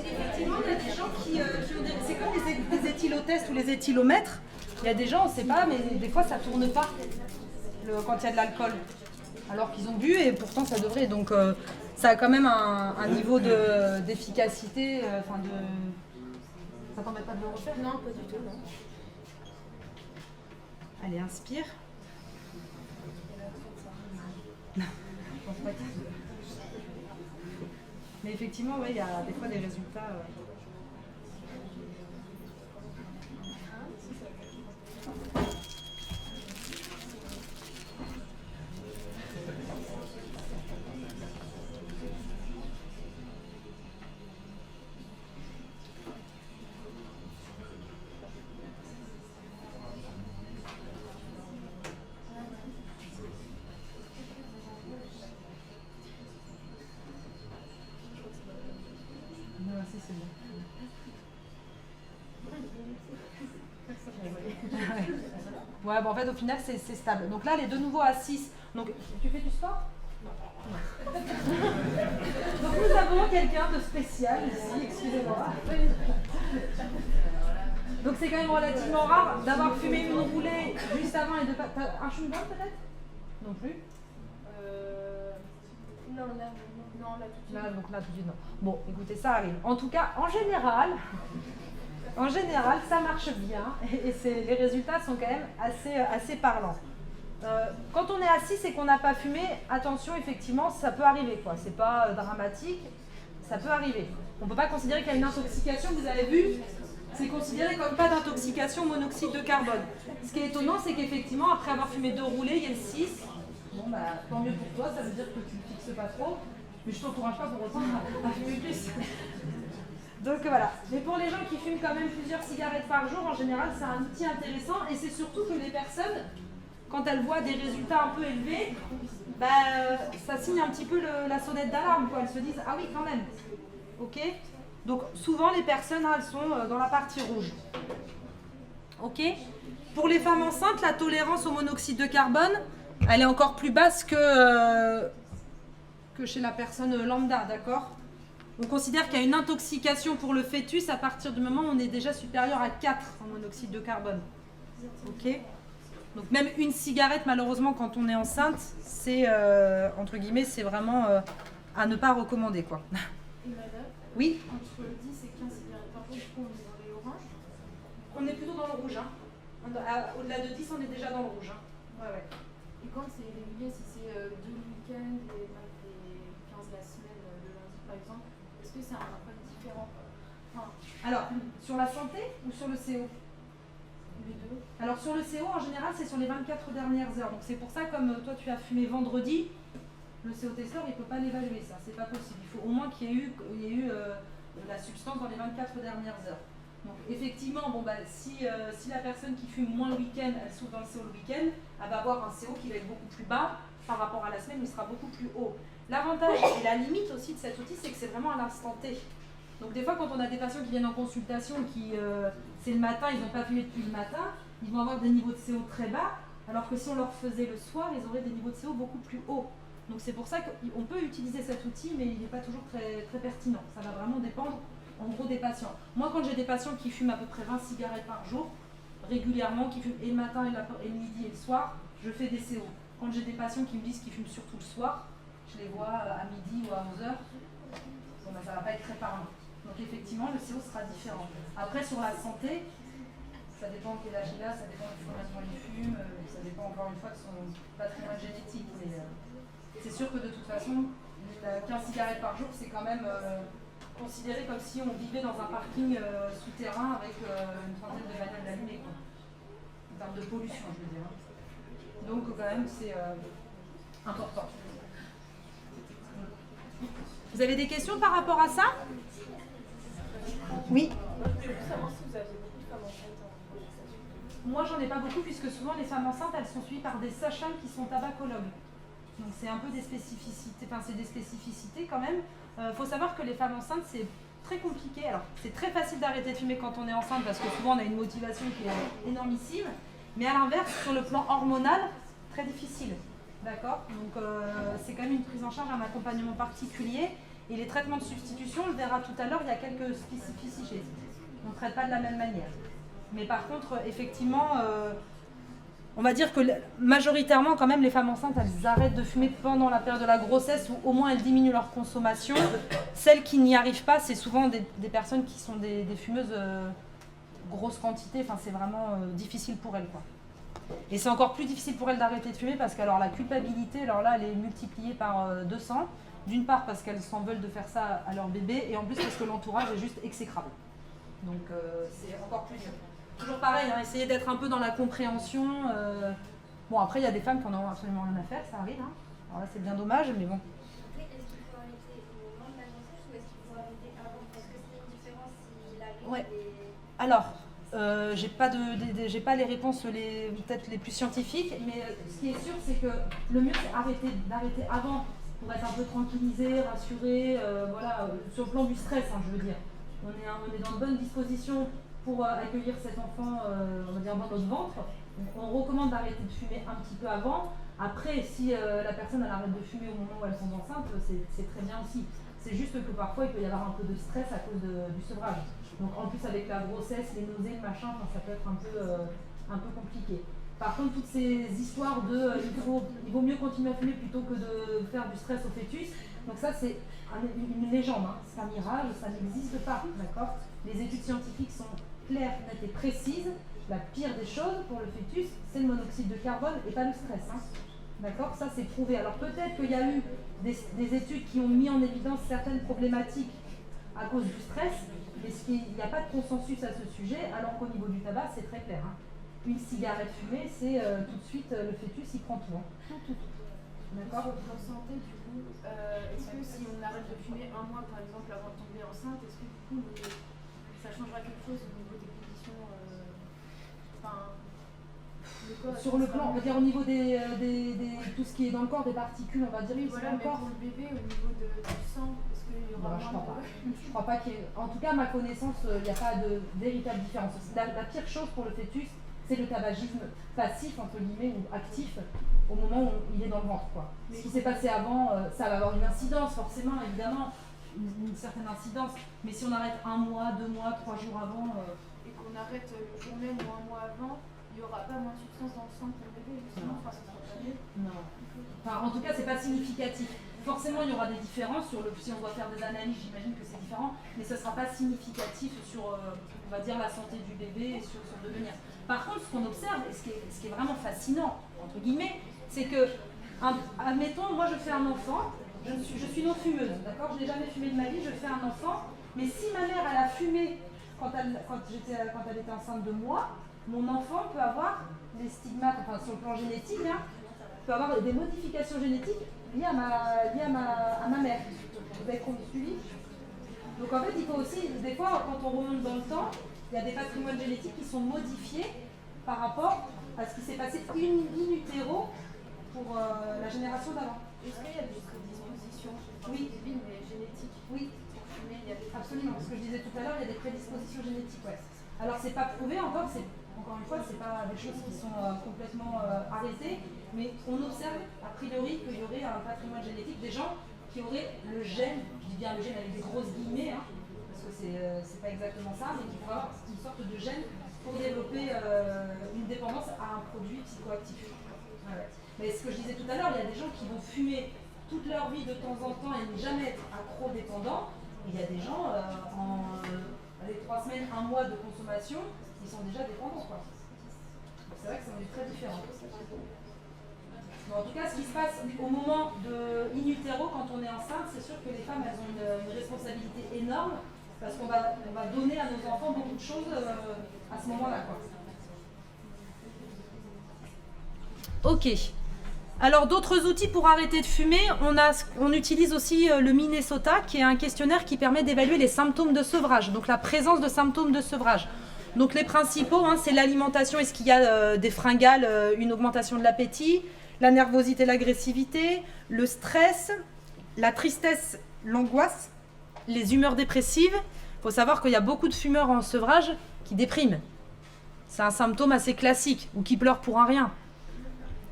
Effectivement, il y a des gens qui ont des... C'est comme les éthylotests ou les éthylomètres. Il y a des gens, on ne sait pas, mais des fois ça ne tourne pas quand il y a de l'alcool. Alors qu'ils ont bu et pourtant ça devrait. Donc ça a quand même un niveau d'efficacité. Ça t'embête pas de le refaire? Non, pas du tout, non. Allez, inspire. Non, je pense pas que... Mais effectivement, ouais, il y a des fois des résultats... Ouais, bon, en fait, au final, c'est stable. Donc là, elle est de nouveau à 6. Donc, tu fais du sport? Non. Donc, nous avons quelqu'un de spécial ici, excusez-moi. Donc, c'est quand même relativement rare d'avoir fumé une roulée juste avant et de pas... Un chewing-gum peut-être? Non plus. Non, là, non, là tout de suite. Là, donc là, tout de suite, non. Bon, écoutez, ça arrive. En tout cas, en général, ça marche bien et les résultats sont quand même assez parlants. Quand on est assis et qu'on n'a pas fumé, attention, effectivement, ça peut arriver, quoi. C'est pas dramatique, ça peut arriver. On ne peut pas considérer qu'il y a une intoxication, vous avez vu, c'est considéré comme pas d'intoxication au monoxyde de carbone. Ce qui est étonnant, c'est qu'effectivement, après avoir fumé 2 roulés, il y a le 6. Bon, bah, tant mieux pour toi, ça veut dire que tu ne fixes pas trop. Mais je ne t'encourage pas pour autant à fumer plus. Donc voilà. Mais pour les gens qui fument quand même plusieurs cigarettes par jour, en général, c'est un outil intéressant. Et c'est surtout que les personnes, quand elles voient des résultats un peu élevés, bah, ça signe un petit peu la sonnette d'alarme, quoi. Elles se disent, ah oui, quand même. Ok ? Donc souvent, les personnes, elles sont dans la partie rouge. Ok ? Pour les femmes enceintes, la tolérance au monoxyde de carbone, elle est encore plus basse que chez la personne lambda, d'accord ? On considère qu'il y a une intoxication pour le fœtus à partir du moment où on est déjà supérieur à 4 en monoxyde de carbone. Ok ? Donc même une cigarette, malheureusement, quand on est enceinte, c'est, entre guillemets, c'est vraiment à ne pas recommander, quoi. Et madame, Oui ? entre 10 et 15 cigarettes par jour, du coup, on est dans les oranges. On est plutôt dans le rouge, hein. Au-delà de 10, on est déjà dans le rouge, hein. Ouais, ouais. Et quand c'est régulier, si c'est 2 week-ends et 15 la semaine, le lundi par exemple, est-ce que c'est un impact différent? Enfin, Alors, sur la santé ou sur le CO? les deux. Alors sur le CO, en général, c'est sur les 24 dernières heures. Donc c'est pour ça, comme toi tu as fumé vendredi, le CO-testeur, il ne peut pas l'évaluer, ça, c'est pas possible. Il faut au moins qu'il y ait eu la substance dans les 24 dernières heures. Donc effectivement, bon, bah, si la personne qui fume moins le week-end, elle souffre dans le CO le week-end, elle va avoir un CO qui va être beaucoup plus bas par rapport à la semaine où il sera beaucoup plus haut. L'avantage et la limite aussi de cet outil, c'est que c'est vraiment à l'instant T. Donc des fois, quand on a des patients qui viennent en consultation, c'est le matin, ils n'ont pas fumé depuis le matin, ils vont avoir des niveaux de CO très bas, alors que si on leur faisait le soir, ils auraient des niveaux de CO beaucoup plus hauts. Donc c'est pour ça qu'on peut utiliser cet outil, mais il n'est pas toujours très, très pertinent. Ça va vraiment dépendre, en gros, des patients. Moi, quand j'ai des patients qui fument à peu près 20 cigarettes par jour, régulièrement, qui fument et le matin, et le midi et le soir, je fais des CO. Quand j'ai des patients qui me disent qu'ils fument surtout le soir, je les vois à midi ou à 11h, bon, ben, ça ne va pas être très parlant. Donc effectivement, le CO sera différent. Après, sur la santé, ça dépend quel âge il a, ça dépend de combien de temps il fume, ça dépend encore une fois de son patrimoine génétique. Mais c'est sûr que de toute façon, 15 cigarettes par jour, c'est quand même considéré comme si on vivait dans un parking souterrain avec une trentaine de bagnoles allumées, quoi. En termes de pollution, je veux dire. Donc quand même, c'est important. Vous avez des questions par rapport à ça? Oui. Je voulais savoir si vous aviez beaucoup de femmes enceintes en consultation. Moi, j'en ai pas beaucoup puisque souvent les femmes enceintes, elles sont suivies par des sages-femmes qui sont tabacologues. Donc c'est un peu des spécificités, enfin c'est des spécificités quand même. Faut savoir que les femmes enceintes, c'est très compliqué. Alors c'est très facile d'arrêter de fumer quand on est enceinte parce que souvent on a une motivation qui est énormissime. Mais à l'inverse, sur le plan hormonal, très difficile. D'accord? Donc c'est quand même une prise en charge, un accompagnement particulier. Et les traitements de substitution, on le verra tout à l'heure, il y a quelques spécificités. On ne traite pas de la même manière. Mais par contre, effectivement, on va dire que majoritairement, quand même, les femmes enceintes, elles arrêtent de fumer pendant la période de la grossesse ou au moins elles diminuent leur consommation. Celles qui n'y arrivent pas, c'est souvent des personnes qui sont des fumeuses grosse quantité. Enfin, c'est vraiment difficile pour elles, quoi. Et c'est encore plus difficile pour elles d'arrêter de fumer parce que alors, la culpabilité, alors là, elle est multipliée par 200. D'une part parce qu'elles s'en veulent de faire ça à leur bébé et en plus parce que l'entourage est juste exécrable. Donc c'est encore plus dur. Toujours pareil, hein, essayer d'être un peu dans la compréhension. Bon, après, il y a des femmes qui en ont absolument rien à faire, ça arrive. Hein. Alors là, c'est bien dommage, mais bon. Après, est-ce qu'il faut arrêter au moment de la grossesse ou est-ce qu'il faut arrêter avant? Est-ce que c'est une différence s'il arrive Ouais. des... Alors, j'ai pas les réponses peut-être les plus scientifiques, mais ce qui est sûr, c'est que le mieux, c'est d'arrêter avant pour être un peu tranquillisé, rassuré, voilà, sur le plan du stress, hein, je veux dire. On est dans de bonnes dispositions pour accueillir cet enfant, on va dire, dans notre ventre. Donc, on recommande d'arrêter de fumer un petit peu avant. Après, si la personne elle arrête de fumer au moment où elle tombe enceinte, c'est très bien aussi. C'est juste que parfois, il peut y avoir un peu de stress à cause du sevrage. Donc en plus, avec la grossesse, les nausées, le machin, ça peut être un peu compliqué. Par contre, toutes ces histoires de il vaut mieux continuer à fumer plutôt que de faire du stress au fœtus, donc ça c'est une légende, hein. C'est un mirage, ça n'existe pas, d'accord? Les études scientifiques sont claires, nettes et précises. La pire des choses pour le fœtus, c'est le monoxyde de carbone et pas le stress, hein. D'accord? Ça c'est prouvé. Alors peut-être qu'il y a eu des études qui ont mis en évidence certaines problématiques à cause du stress, mais il n'y a pas de consensus à ce sujet, alors qu'au niveau du tabac, c'est très clair, hein. Une cigarette fumée, c'est tout de suite, le fœtus, il prend tout, hein. Tout. D'accord? Sur le plan santé, du coup, est-ce que si on arrête de fumer un mois, par exemple, avant de tomber enceinte, est-ce que du coup, ça changera quelque chose au niveau des conditions le corps, sur le plan, on va dire au niveau des tout ce qui est dans le corps, des particules, on va dire, oui, voilà, mais pour le bébé, au niveau du sang, est-ce qu'il y aura je crois pas. Je crois pas qu'il y ait... En tout cas, à ma connaissance, il n'y a pas de véritable différence. La pire chose pour le fœtus, c'est le tabagisme passif, entre guillemets, ou actif, au moment où il est dans le ventre, quoi. Ce qui s'est passé avant, ça va avoir une incidence, forcément, évidemment, une certaine incidence. Mais si on arrête 1 mois, 2 mois, 3 jours avant... Et qu'on arrête le jour même ou 1 mois avant, il n'y aura pas moins de substance dans le sang pour le bébé, justement, ça sera pas mieux. Non. Enfin, en tout cas, c'est pas significatif. Forcément, il y aura des différences si on doit faire des analyses, j'imagine que c'est différent, mais ce ne sera pas significatif sur, on va dire, la santé du bébé et sur son devenir. Par contre, ce qu'on observe, et ce qui est vraiment fascinant, entre guillemets, c'est que, admettons, moi je fais un enfant, je suis non fumeuse, d'accord? Je n'ai jamais fumé de ma vie, je fais un enfant, mais si ma mère, elle a fumé quand elle était enceinte de moi, mon enfant peut avoir des stigmates, enfin sur le plan génétique, hein, peut avoir des modifications génétiques liées à ma mère. Vous avez suivi? Donc en fait, il faut aussi, des fois, quand on remonte dans le temps, il y a des patrimoines génétiques qui sont modifiés par rapport à ce qui s'est passé in utero pour la génération d'avant. Est-ce qu'il y a des prédispositions? Oui. Mais génétiques? Oui. Mais il y a des... Absolument. Ce que je disais tout à l'heure, il y a des prédispositions génétiques, ouais. Alors c'est pas prouvé encore, encore une fois, c'est pas des choses qui sont complètement arrêtées, mais on observe a priori qu'il y aurait un patrimoine génétique des gens qui auraient le gène, je dis bien le gène avec des grosses guillemets, hein, parce que c'est pas exactement ça, mais qui pourraient avoir une sorte de gène pour développer une dépendance à un produit psychoactif. Ouais. Mais ce que je disais tout à l'heure, il y a des gens qui vont fumer toute leur vie de temps en temps et ne jamais être accro-dépendants. Il y a des gens, les 3 semaines, 1 mois de consommation, ils sont déjà dépendants, quoi. C'est vrai que c'est très différent. Bon, en tout cas, ce qui se passe au moment de in utero, quand on est enceinte, c'est sûr que les femmes, elles ont une responsabilité énorme, parce qu'on va donner à nos enfants beaucoup de choses à ce moment-là, quoi. Ok. Alors d'autres outils pour arrêter de fumer, on utilise aussi le Minnesota, qui est un questionnaire qui permet d'évaluer les symptômes de sevrage, donc la présence de symptômes de sevrage. Donc les principaux, hein, c'est l'alimentation, est-ce qu'il y a des fringales, une augmentation de l'appétit, la nervosité, l'agressivité, le stress, la tristesse, l'angoisse, les humeurs dépressives. Il faut savoir qu'il y a beaucoup de fumeurs en sevrage qui dépriment. C'est un symptôme assez classique, ou qui pleurent pour un rien.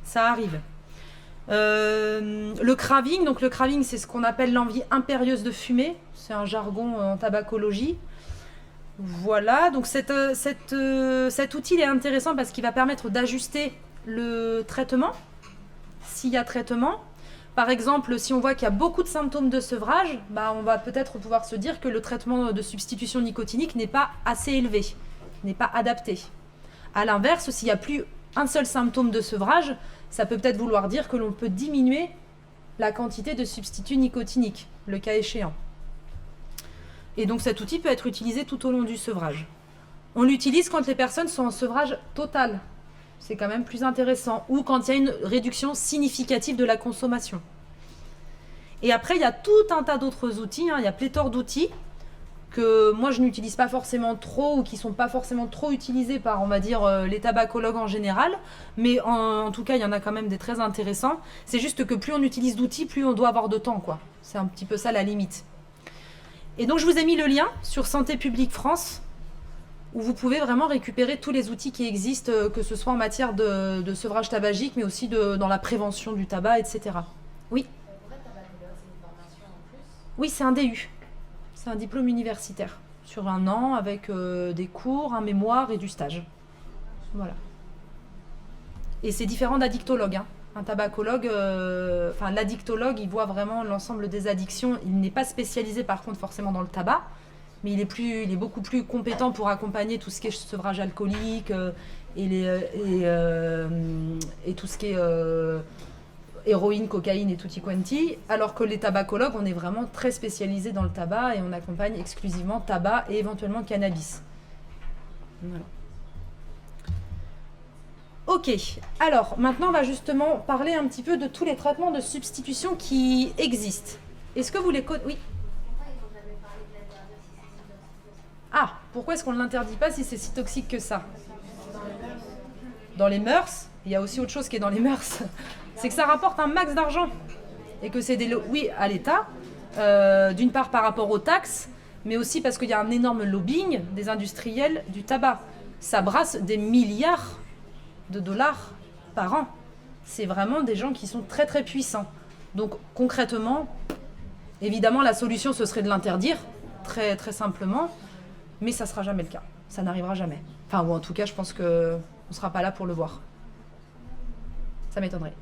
Ça arrive. Le craving, donc le craving, c'est ce qu'on appelle l'envie impérieuse de fumer. C'est un jargon en tabacologie. Voilà, donc cet outil est intéressant parce qu'il va permettre d'ajuster le traitement, s'il y a traitement. Par exemple, si on voit qu'il y a beaucoup de symptômes de sevrage, on va peut-être pouvoir se dire que le traitement de substitution nicotinique n'est pas assez élevé, n'est pas adapté. A l'inverse, s'il n'y a plus un seul symptôme de sevrage, ça peut peut-être vouloir dire que l'on peut diminuer la quantité de substituts nicotiniques, le cas échéant. Et donc cet outil peut être utilisé tout au long du sevrage. On l'utilise quand les personnes sont en sevrage total. C'est quand même plus intéressant. Ou quand il y a une réduction significative de la consommation. Et après, il y a tout un tas d'autres outils. Il y a pléthore d'outils que moi, je n'utilise pas forcément trop ou qui ne sont pas forcément trop utilisés par, on va dire, les tabacologues en général. Mais en tout cas, il y en a quand même des très intéressants. C'est juste que plus on utilise d'outils, plus on doit avoir de temps, quoi. C'est un petit peu ça la limite. Et donc, je vous ai mis le lien sur Santé publique France, où vous pouvez vraiment récupérer tous les outils qui existent, que ce soit en matière de sevrage tabagique, mais aussi dans la prévention du tabac, etc. Oui. Pour être tabacologue, c'est une formation en plus? Oui, c'est un DU. C'est un diplôme universitaire, sur 1 an, avec des cours, un mémoire et du stage. Voilà. Et c'est différent d'addictologue, hein. Un tabacologue, l'addictologue, il voit vraiment l'ensemble des addictions. Il n'est pas spécialisé par contre forcément dans le tabac, mais il est beaucoup plus compétent pour accompagner tout ce qui est sevrage alcoolique et tout ce qui est héroïne, cocaïne et tutti quanti, alors que les tabacologues, on est vraiment très spécialisé dans le tabac et on accompagne exclusivement tabac et éventuellement cannabis. Voilà. Ok, alors maintenant on va justement parler un petit peu de tous les traitements de substitution qui existent. Est-ce que vous les connaissez? Oui. Ah, pourquoi est-ce qu'on ne l'interdit pas si c'est si toxique que ça? Dans les mœurs, il y a aussi autre chose qui est dans les mœurs, c'est que ça rapporte un max d'argent. Et que c'est oui, à l'État, d'une part par rapport aux taxes, mais aussi parce qu'il y a un énorme lobbying des industriels du tabac. Ça brasse des milliards de dollars par an. C'est vraiment des gens qui sont très très puissants. Donc concrètement, évidemment la solution ce serait de l'interdire, très très simplement, mais ça ne sera jamais le cas. Ça n'arrivera jamais. Enfin, ou en tout cas, je pense qu'on ne sera pas là pour le voir. Ça m'étonnerait.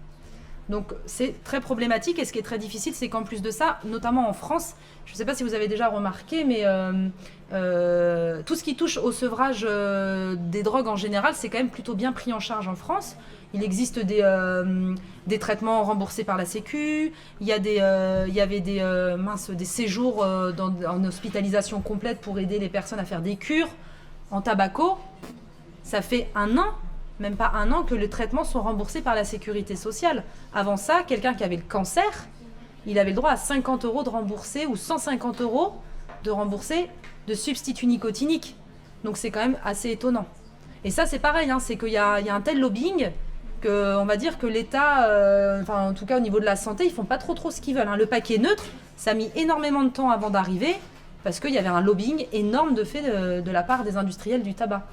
Donc c'est très problématique et ce qui est très difficile, c'est qu'en plus de ça, notamment en France, je ne sais pas si vous avez déjà remarqué, mais tout ce qui touche au sevrage des drogues en général, c'est quand même plutôt bien pris en charge en France. Il existe des traitements remboursés par la Sécu, il y avait des séjours en hospitalisation complète pour aider les personnes à faire des cures en tabaco. Ça fait 1 an, même pas 1 an, que les traitements sont remboursés par la sécurité sociale. Avant ça, quelqu'un qui avait le cancer, il avait le droit à 50 € de rembourser ou 150 € de rembourser de substitut nicotinique. Donc c'est quand même assez étonnant. Et ça c'est pareil, hein, c'est qu'il y a un tel lobbying qu'on va dire que l'État, en tout cas au niveau de la santé, ils font pas trop ce qu'ils veulent, hein. Le paquet neutre, ça a mis énormément de temps avant d'arriver parce qu'il y avait un lobbying énorme de la part des industriels du tabac.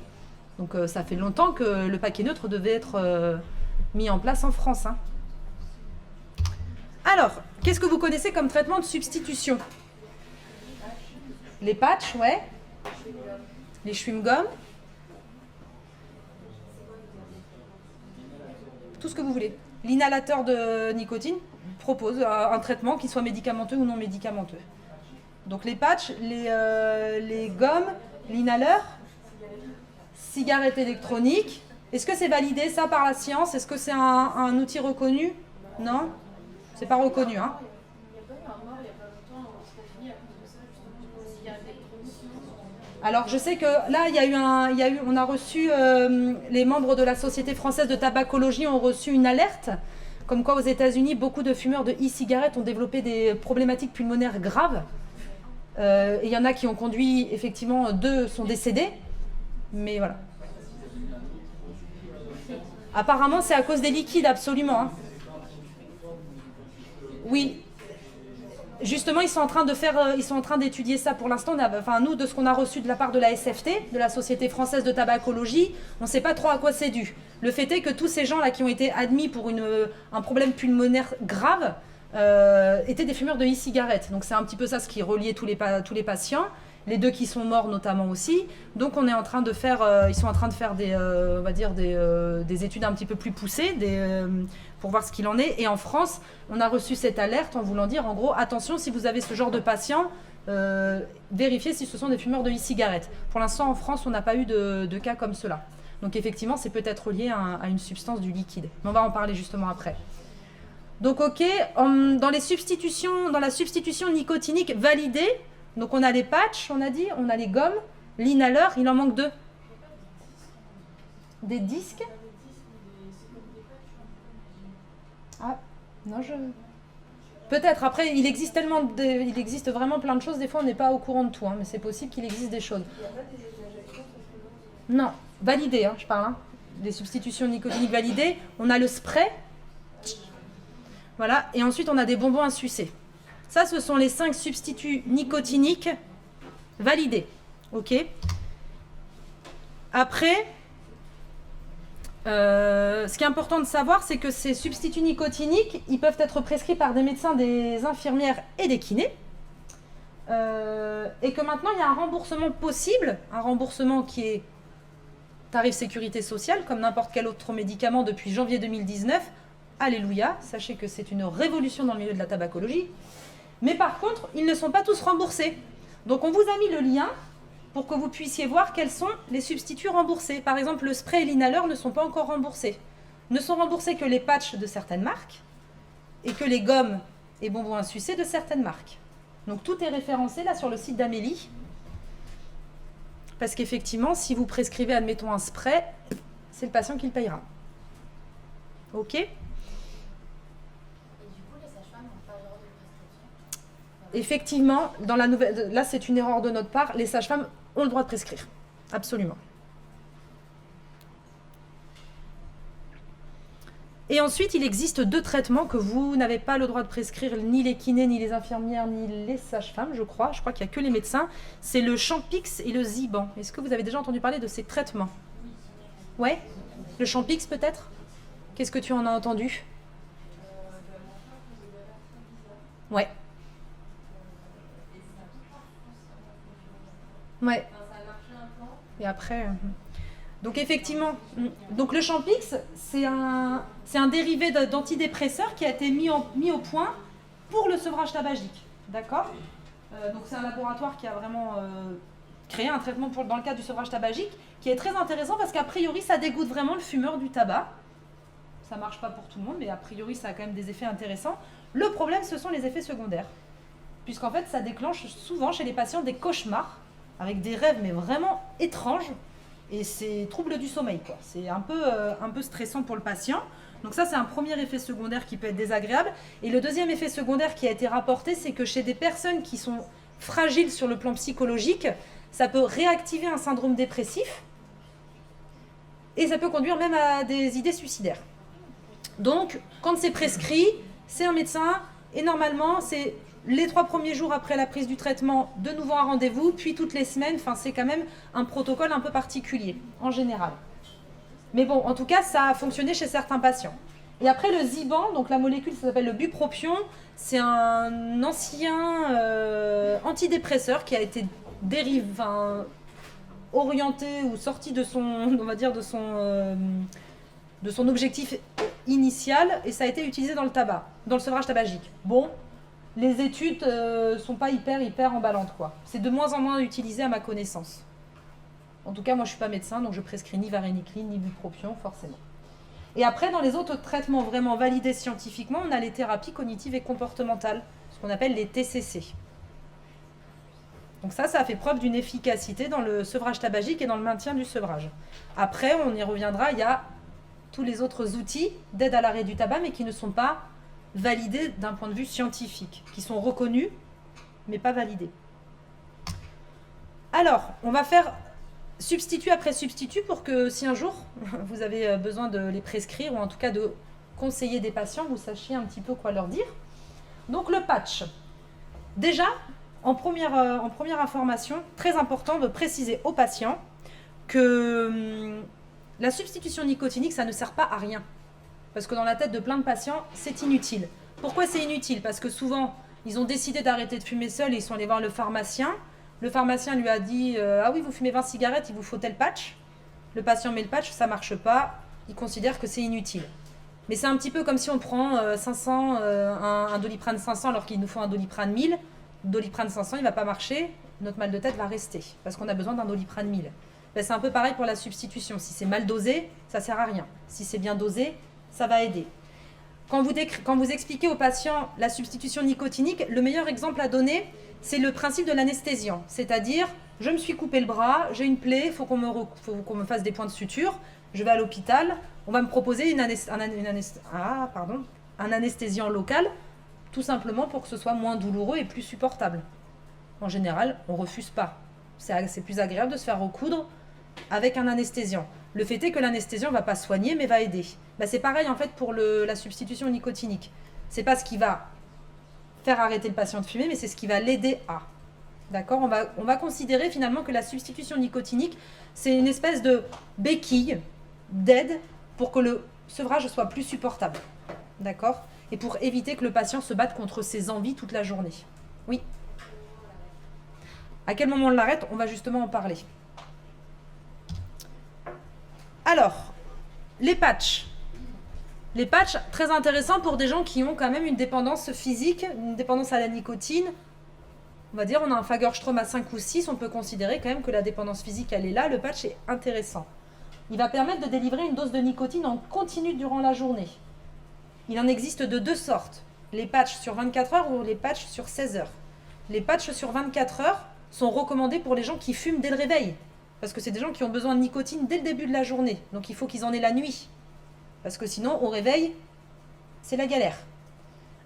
Donc ça fait longtemps que le paquet neutre devait être mis en place en France, hein. Alors, qu'est-ce que vous connaissez comme traitement de substitution? Les patchs, ouais. Les chewing-gums. Tout ce que vous voulez. L'inhalateur de nicotine propose un traitement qui soit médicamenteux ou non médicamenteux. Donc les patchs, les gommes, l'inhaleur, cigarette électronique. Est-ce que c'est validé ça par la science? Est-ce que c'est un outil reconnu? Non? C'est pas reconnu, hein? Alors je sais que là, on a reçu, les membres de la Société française de tabacologie ont reçu une alerte, comme quoi aux États-Unis, beaucoup de fumeurs de e-cigarettes ont développé des problématiques pulmonaires graves. Et il y en a qui ont conduit, effectivement, 2 sont décédés, mais voilà. Apparemment, c'est à cause des liquides, absolument, hein. Oui. Justement, ils sont en train d'étudier ça pour l'instant. Nous, de ce qu'on a reçu de la part de la SFT, de la Société française de tabacologie, on ne sait pas trop à quoi c'est dû. Le fait est que tous ces gens-là qui ont été admis pour un problème pulmonaire grave étaient des fumeurs de e-cigarettes. Donc c'est un petit peu ça ce qui reliait tous les patients. Les 2 qui sont morts notamment aussi. Donc on est en train de faire, ils sont en train de faire des études un petit peu plus poussées, pour voir ce qu'il en est. Et en France, on a reçu cette alerte en voulant dire, en gros, attention, si vous avez ce genre de patients, vérifiez si ce sont des fumeurs de e-cigarettes. Pour l'instant, en France, on n'a pas eu de cas comme cela. Donc effectivement, c'est peut-être lié à une substance du liquide. Mais on va en parler justement après. Donc ok, dans la substitution nicotinique validée, donc on a les patchs, on a dit, on a les gommes, l'inhaleur, il en manque 2. Des disques. Ah, non, peut-être, après, il existe vraiment plein de choses, des fois on n'est pas au courant de tout, hein, mais c'est possible qu'il existe des choses. Non, validé, hein, je parle, hein. Des substitutions nicotiniques validées. On a le spray, voilà, et ensuite on a des bonbons à sucer. Ça, ce sont les 5 substituts nicotiniques validés, ok. Après, ce qui est important de savoir, c'est que ces substituts nicotiniques, ils peuvent être prescrits par des médecins, des infirmières et des kinés. Et que maintenant, il y a un remboursement possible, un remboursement qui est tarif sécurité sociale, comme n'importe quel autre médicament depuis janvier 2019. Alléluia, sachez que c'est une révolution dans le milieu de la tabacologie. Mais par contre, ils ne sont pas tous remboursés. Donc on vous a mis le lien pour que vous puissiez voir quels sont les substituts remboursés. Par exemple, le spray et l'inhaleur ne sont pas encore remboursés. Ne sont remboursés que les patchs de certaines marques et que les gommes et bonbons à sucer de certaines marques. Donc tout est référencé là sur le site d'Amélie. Parce qu'effectivement, si vous prescrivez, admettons, un spray, c'est le patient qui le payera. Ok ? Et du coup, les sages-femmes n'ont pas le droit de prescription? Effectivement, dans la nouvelle, là c'est une erreur de notre part, les sages-femmes ont le droit de prescrire. Absolument. Et ensuite, il existe 2 traitements que vous n'avez pas le droit de prescrire, ni les kinés, ni les infirmières, ni les sages-femmes, je crois. Je crois qu'il n'y a que les médecins. C'est le Champix et le Ziban. Est-ce que vous avez déjà entendu parler de ces traitements? Ouais. Le Champix peut-être? Qu'est-ce que tu en as entendu? Ouais. Ouais. Et après... Donc effectivement, donc le Champix, c'est un dérivé d'antidépresseur qui a été mis au point pour le sevrage tabagique. D'accord? Donc c'est un laboratoire qui a vraiment créé un traitement dans le cadre du sevrage tabagique qui est très intéressant parce qu'a priori ça dégoûte vraiment le fumeur du tabac. Ça ne marche pas pour tout le monde, mais a priori ça a quand même des effets intéressants. Le problème, ce sont les effets secondaires. Puisqu'en fait, ça déclenche souvent chez les patients des cauchemars avec des rêves mais vraiment étranges. Et c'est trouble du sommeil, quoi. C'est un peu stressant pour le patient. Donc ça, c'est un premier effet secondaire qui peut être désagréable. Et le deuxième effet secondaire qui a été rapporté, c'est que chez des personnes qui sont fragiles sur le plan psychologique, ça peut réactiver un syndrome dépressif et ça peut conduire même à des idées suicidaires. Donc, quand c'est prescrit, c'est un médecin et normalement, c'est les 3 premiers jours après la prise du traitement, de nouveau un rendez-vous, puis toutes les semaines. Enfin, c'est quand même un protocole un peu particulier, en général. Mais bon, en tout cas, ça a fonctionné chez certains patients. Et après, le Ziban, donc la molécule, ça s'appelle le bupropion. C'est un ancien antidépresseur qui a été orienté ou sorti de son, on va dire, de son objectif initial, et ça a été utilisé dans le tabac, dans le sevrage tabagique. Bon, les études sont pas hyper emballantes, quoi. C'est de moins en moins utilisé à ma connaissance. En tout cas, moi je suis pas médecin, donc je prescris ni varénicline ni bupropion, forcément. Et après, dans les autres traitements vraiment validés scientifiquement, on a les thérapies cognitives et comportementales, ce qu'on appelle les TCC. Donc ça a fait preuve d'une efficacité dans le sevrage tabagique et dans le maintien du sevrage. Après, on y reviendra, il y a tous les autres outils d'aide à l'arrêt du tabac, mais qui ne sont pas validés d'un point de vue scientifique, qui sont reconnus, mais pas validés. Alors, on va faire substitut après substitut pour que si un jour vous avez besoin de les prescrire, ou en tout cas de conseiller des patients, vous sachiez un petit peu quoi leur dire. Donc le patch. Déjà, en première information, très important de préciser aux patients que la substitution nicotinique, ça ne sert pas à rien. Parce que dans la tête de plein de patients, c'est inutile. Pourquoi c'est inutile? Parce que souvent, ils ont décidé d'arrêter de fumer seuls et ils sont allés voir le pharmacien. Le pharmacien lui a dit « Ah oui, vous fumez 20 cigarettes, il vous faut tel patch ». Le patient met le patch, ça ne marche pas, il considère que c'est inutile. Mais c'est un petit peu comme si on prend un Doliprane 500 alors qu'il nous faut un Doliprane 1000. Doliprane 500, il ne va pas marcher, notre mal de tête va rester, parce qu'on a besoin d'un Doliprane 1000. Ben, c'est un peu pareil pour la substitution. Si c'est mal dosé, ça ne sert à rien. Si c'est bien dosé, ça va aider. Quand vous expliquez aux patients la substitution nicotinique, le meilleur exemple à donner, c'est le principe de l'anesthésiant. C'est-à-dire, je me suis coupé le bras, j'ai une plaie, il faut qu'on me fasse des points de suture, je vais à l'hôpital, on va me proposer un anesthésiant local, tout simplement pour que ce soit moins douloureux et plus supportable. En général, on ne refuse pas. C'est plus agréable de se faire recoudre avec un anesthésiant. Le fait est que l'anesthésiant ne va pas soigner, mais va aider. Ben, c'est pareil en fait pour la substitution nicotinique. C'est pas ce qui va faire arrêter le patient de fumer, mais c'est ce qui va l'aider à. D'accord ? On va considérer finalement que la substitution nicotinique, c'est une espèce de béquille d'aide pour que le sevrage soit plus supportable. D'accord ? Et pour éviter que le patient se batte contre ses envies toute la journée. Oui. À quel moment on l'arrête ? On va justement en parler. Alors, les patchs. Les patchs, très intéressants pour des gens qui ont quand même une dépendance physique, une dépendance à la nicotine. On va dire, on a un Fagerstrom à 5 ou 6, on peut considérer quand même que la dépendance physique, elle est là. Le patch est intéressant. Il va permettre de délivrer une dose de nicotine en continu durant la journée. Il en existe de 2 sortes. Les patchs sur 24 heures ou les patchs sur 16 heures. Les patchs sur 24 heures sont recommandés pour les gens qui fument dès le réveil. Parce que c'est des gens qui ont besoin de nicotine dès le début de la journée. Donc il faut qu'ils en aient la nuit. Parce que sinon, au réveil, c'est la galère.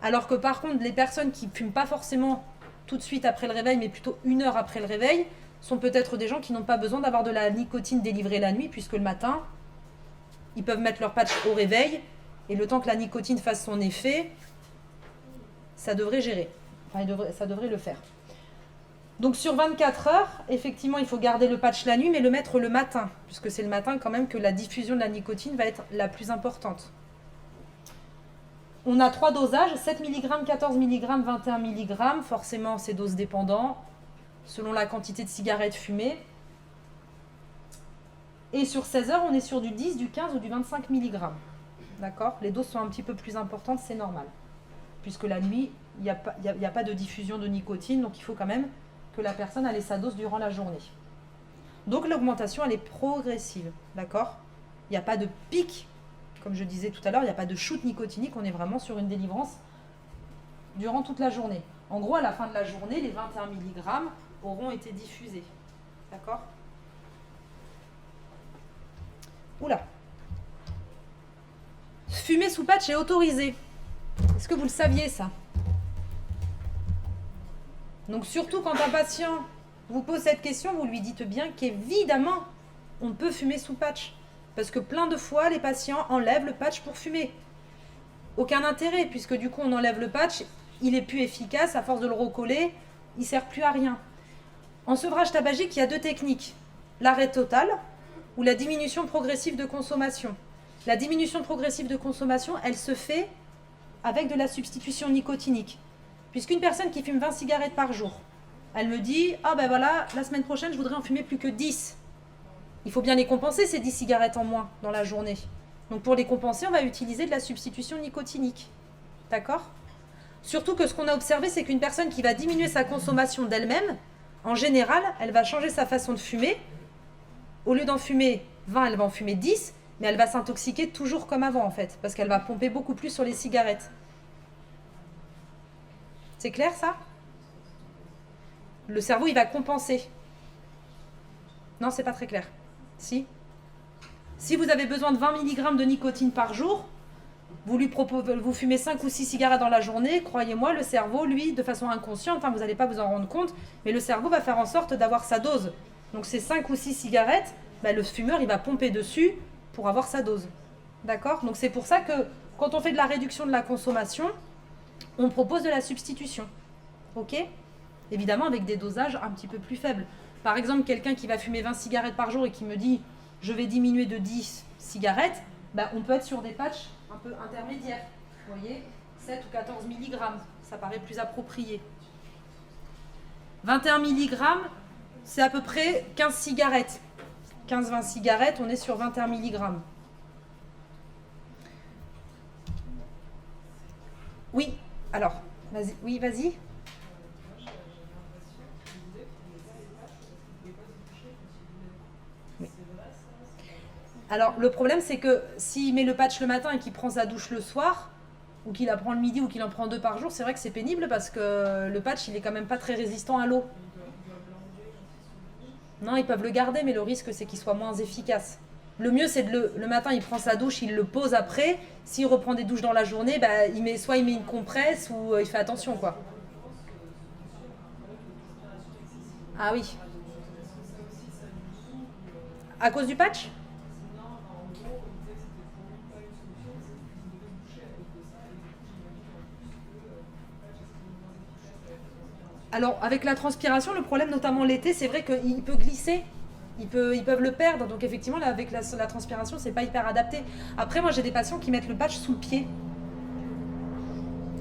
Alors que par contre, les personnes qui ne fument pas forcément tout de suite après le réveil, mais plutôt 1 heure après le réveil, sont peut-être des gens qui n'ont pas besoin d'avoir de la nicotine délivrée la nuit, puisque le matin, ils peuvent mettre leur patch au réveil, et le temps que la nicotine fasse son effet, ça devrait gérer. Enfin, ça devrait le faire. Donc sur 24 heures, effectivement, il faut garder le patch la nuit, mais le mettre le matin, puisque c'est le matin quand même que la diffusion de la nicotine va être la plus importante. On a 3 dosages, 7 mg, 14 mg, 21 mg. Forcément, c'est dose dépendant, selon la quantité de cigarettes fumées. Et sur 16 heures, on est sur du 10, du 15 ou du 25 mg. D'accord ? Les doses sont un petit peu plus importantes, c'est normal. Puisque la nuit, il n'y a pas de diffusion de nicotine, donc il faut quand même que la personne ait sa dose durant la journée. Donc l'augmentation, elle est progressive, d'accord ? Il n'y a pas de pic, comme je disais tout à l'heure, il n'y a pas de shoot nicotinique, on est vraiment sur une délivrance durant toute la journée. En gros, à la fin de la journée, les 21 mg auront été diffusés, d'accord ? Oula. Fumer sous patch est autorisé. Est-ce que vous le saviez, ça ? Donc surtout quand un patient vous pose cette question, vous lui dites bien qu'évidemment, on peut fumer sous patch. Parce que plein de fois, les patients enlèvent le patch pour fumer. Aucun intérêt, puisque du coup, on enlève le patch, il est plus efficace, à force de le recoller, il ne sert plus à rien. En sevrage tabagique, il y a 2 techniques. L'arrêt total ou la diminution progressive de consommation. La diminution progressive de consommation, elle se fait avec de la substitution nicotinique. Puisqu'une personne qui fume 20 cigarettes par jour, elle me dit « Ah ben voilà, la semaine prochaine, je voudrais en fumer plus que 10. » Il faut bien les compenser, ces 10 cigarettes en moins dans la journée. Donc pour les compenser, on va utiliser de la substitution nicotinique. D'accord ? Surtout que ce qu'on a observé, c'est qu'une personne qui va diminuer sa consommation d'elle-même, en général, elle va changer sa façon de fumer. Au lieu d'en fumer 20, elle va en fumer 10, mais elle va s'intoxiquer toujours comme avant en fait, parce qu'elle va pomper beaucoup plus sur les cigarettes. C'est clair ça ? Le cerveau, il va compenser. Non, c'est pas très clair. Si ? Si vous avez besoin de 20 mg de nicotine par jour, vous fumez 5 ou 6 cigarettes dans la journée, croyez-moi, le cerveau, lui, de façon inconsciente, vous n'allez pas vous en rendre compte, mais le cerveau va faire en sorte d'avoir sa dose. Donc ces 5 ou 6 cigarettes, le fumeur, il va pomper dessus pour avoir sa dose. D'accord ? Donc c'est pour ça que quand on fait de la réduction de la consommation, on propose de la substitution. Ok ? Évidemment avec des dosages un petit peu plus faibles. Par exemple, quelqu'un qui va fumer 20 cigarettes par jour et qui me dit « je vais diminuer de 10 cigarettes », on peut être sur des patchs un peu intermédiaires. Vous voyez ? 7 ou 14 mg, ça paraît plus approprié. 21 mg, c'est à peu près 15 cigarettes. 15-20 cigarettes, on est sur 21 mg. Oui, alors, vas-y. Oui, vas-y. Oui. Alors, le problème, c'est que s'il met le patch le matin et qu'il prend sa douche le soir, ou qu'il la prend le midi, ou qu'il en prend 2 par jour, c'est vrai que c'est pénible parce que le patch, il est quand même pas très résistant à l'eau. Non, ils peuvent le garder, mais le risque, c'est qu'il soit moins efficace. Le mieux, c'est le matin, il prend sa douche, il le pose après. S'il reprend des douches dans la journée, soit il met une compresse ou il fait attention, quoi. Ah oui. À cause du patch ? Alors, avec la transpiration, le problème, notamment l'été, c'est vrai qu'il peut glisser. Ils peuvent le perdre. Donc, effectivement, là, avec la transpiration, c'est pas hyper adapté. Après, moi, j'ai des patients qui mettent le patch sous le pied.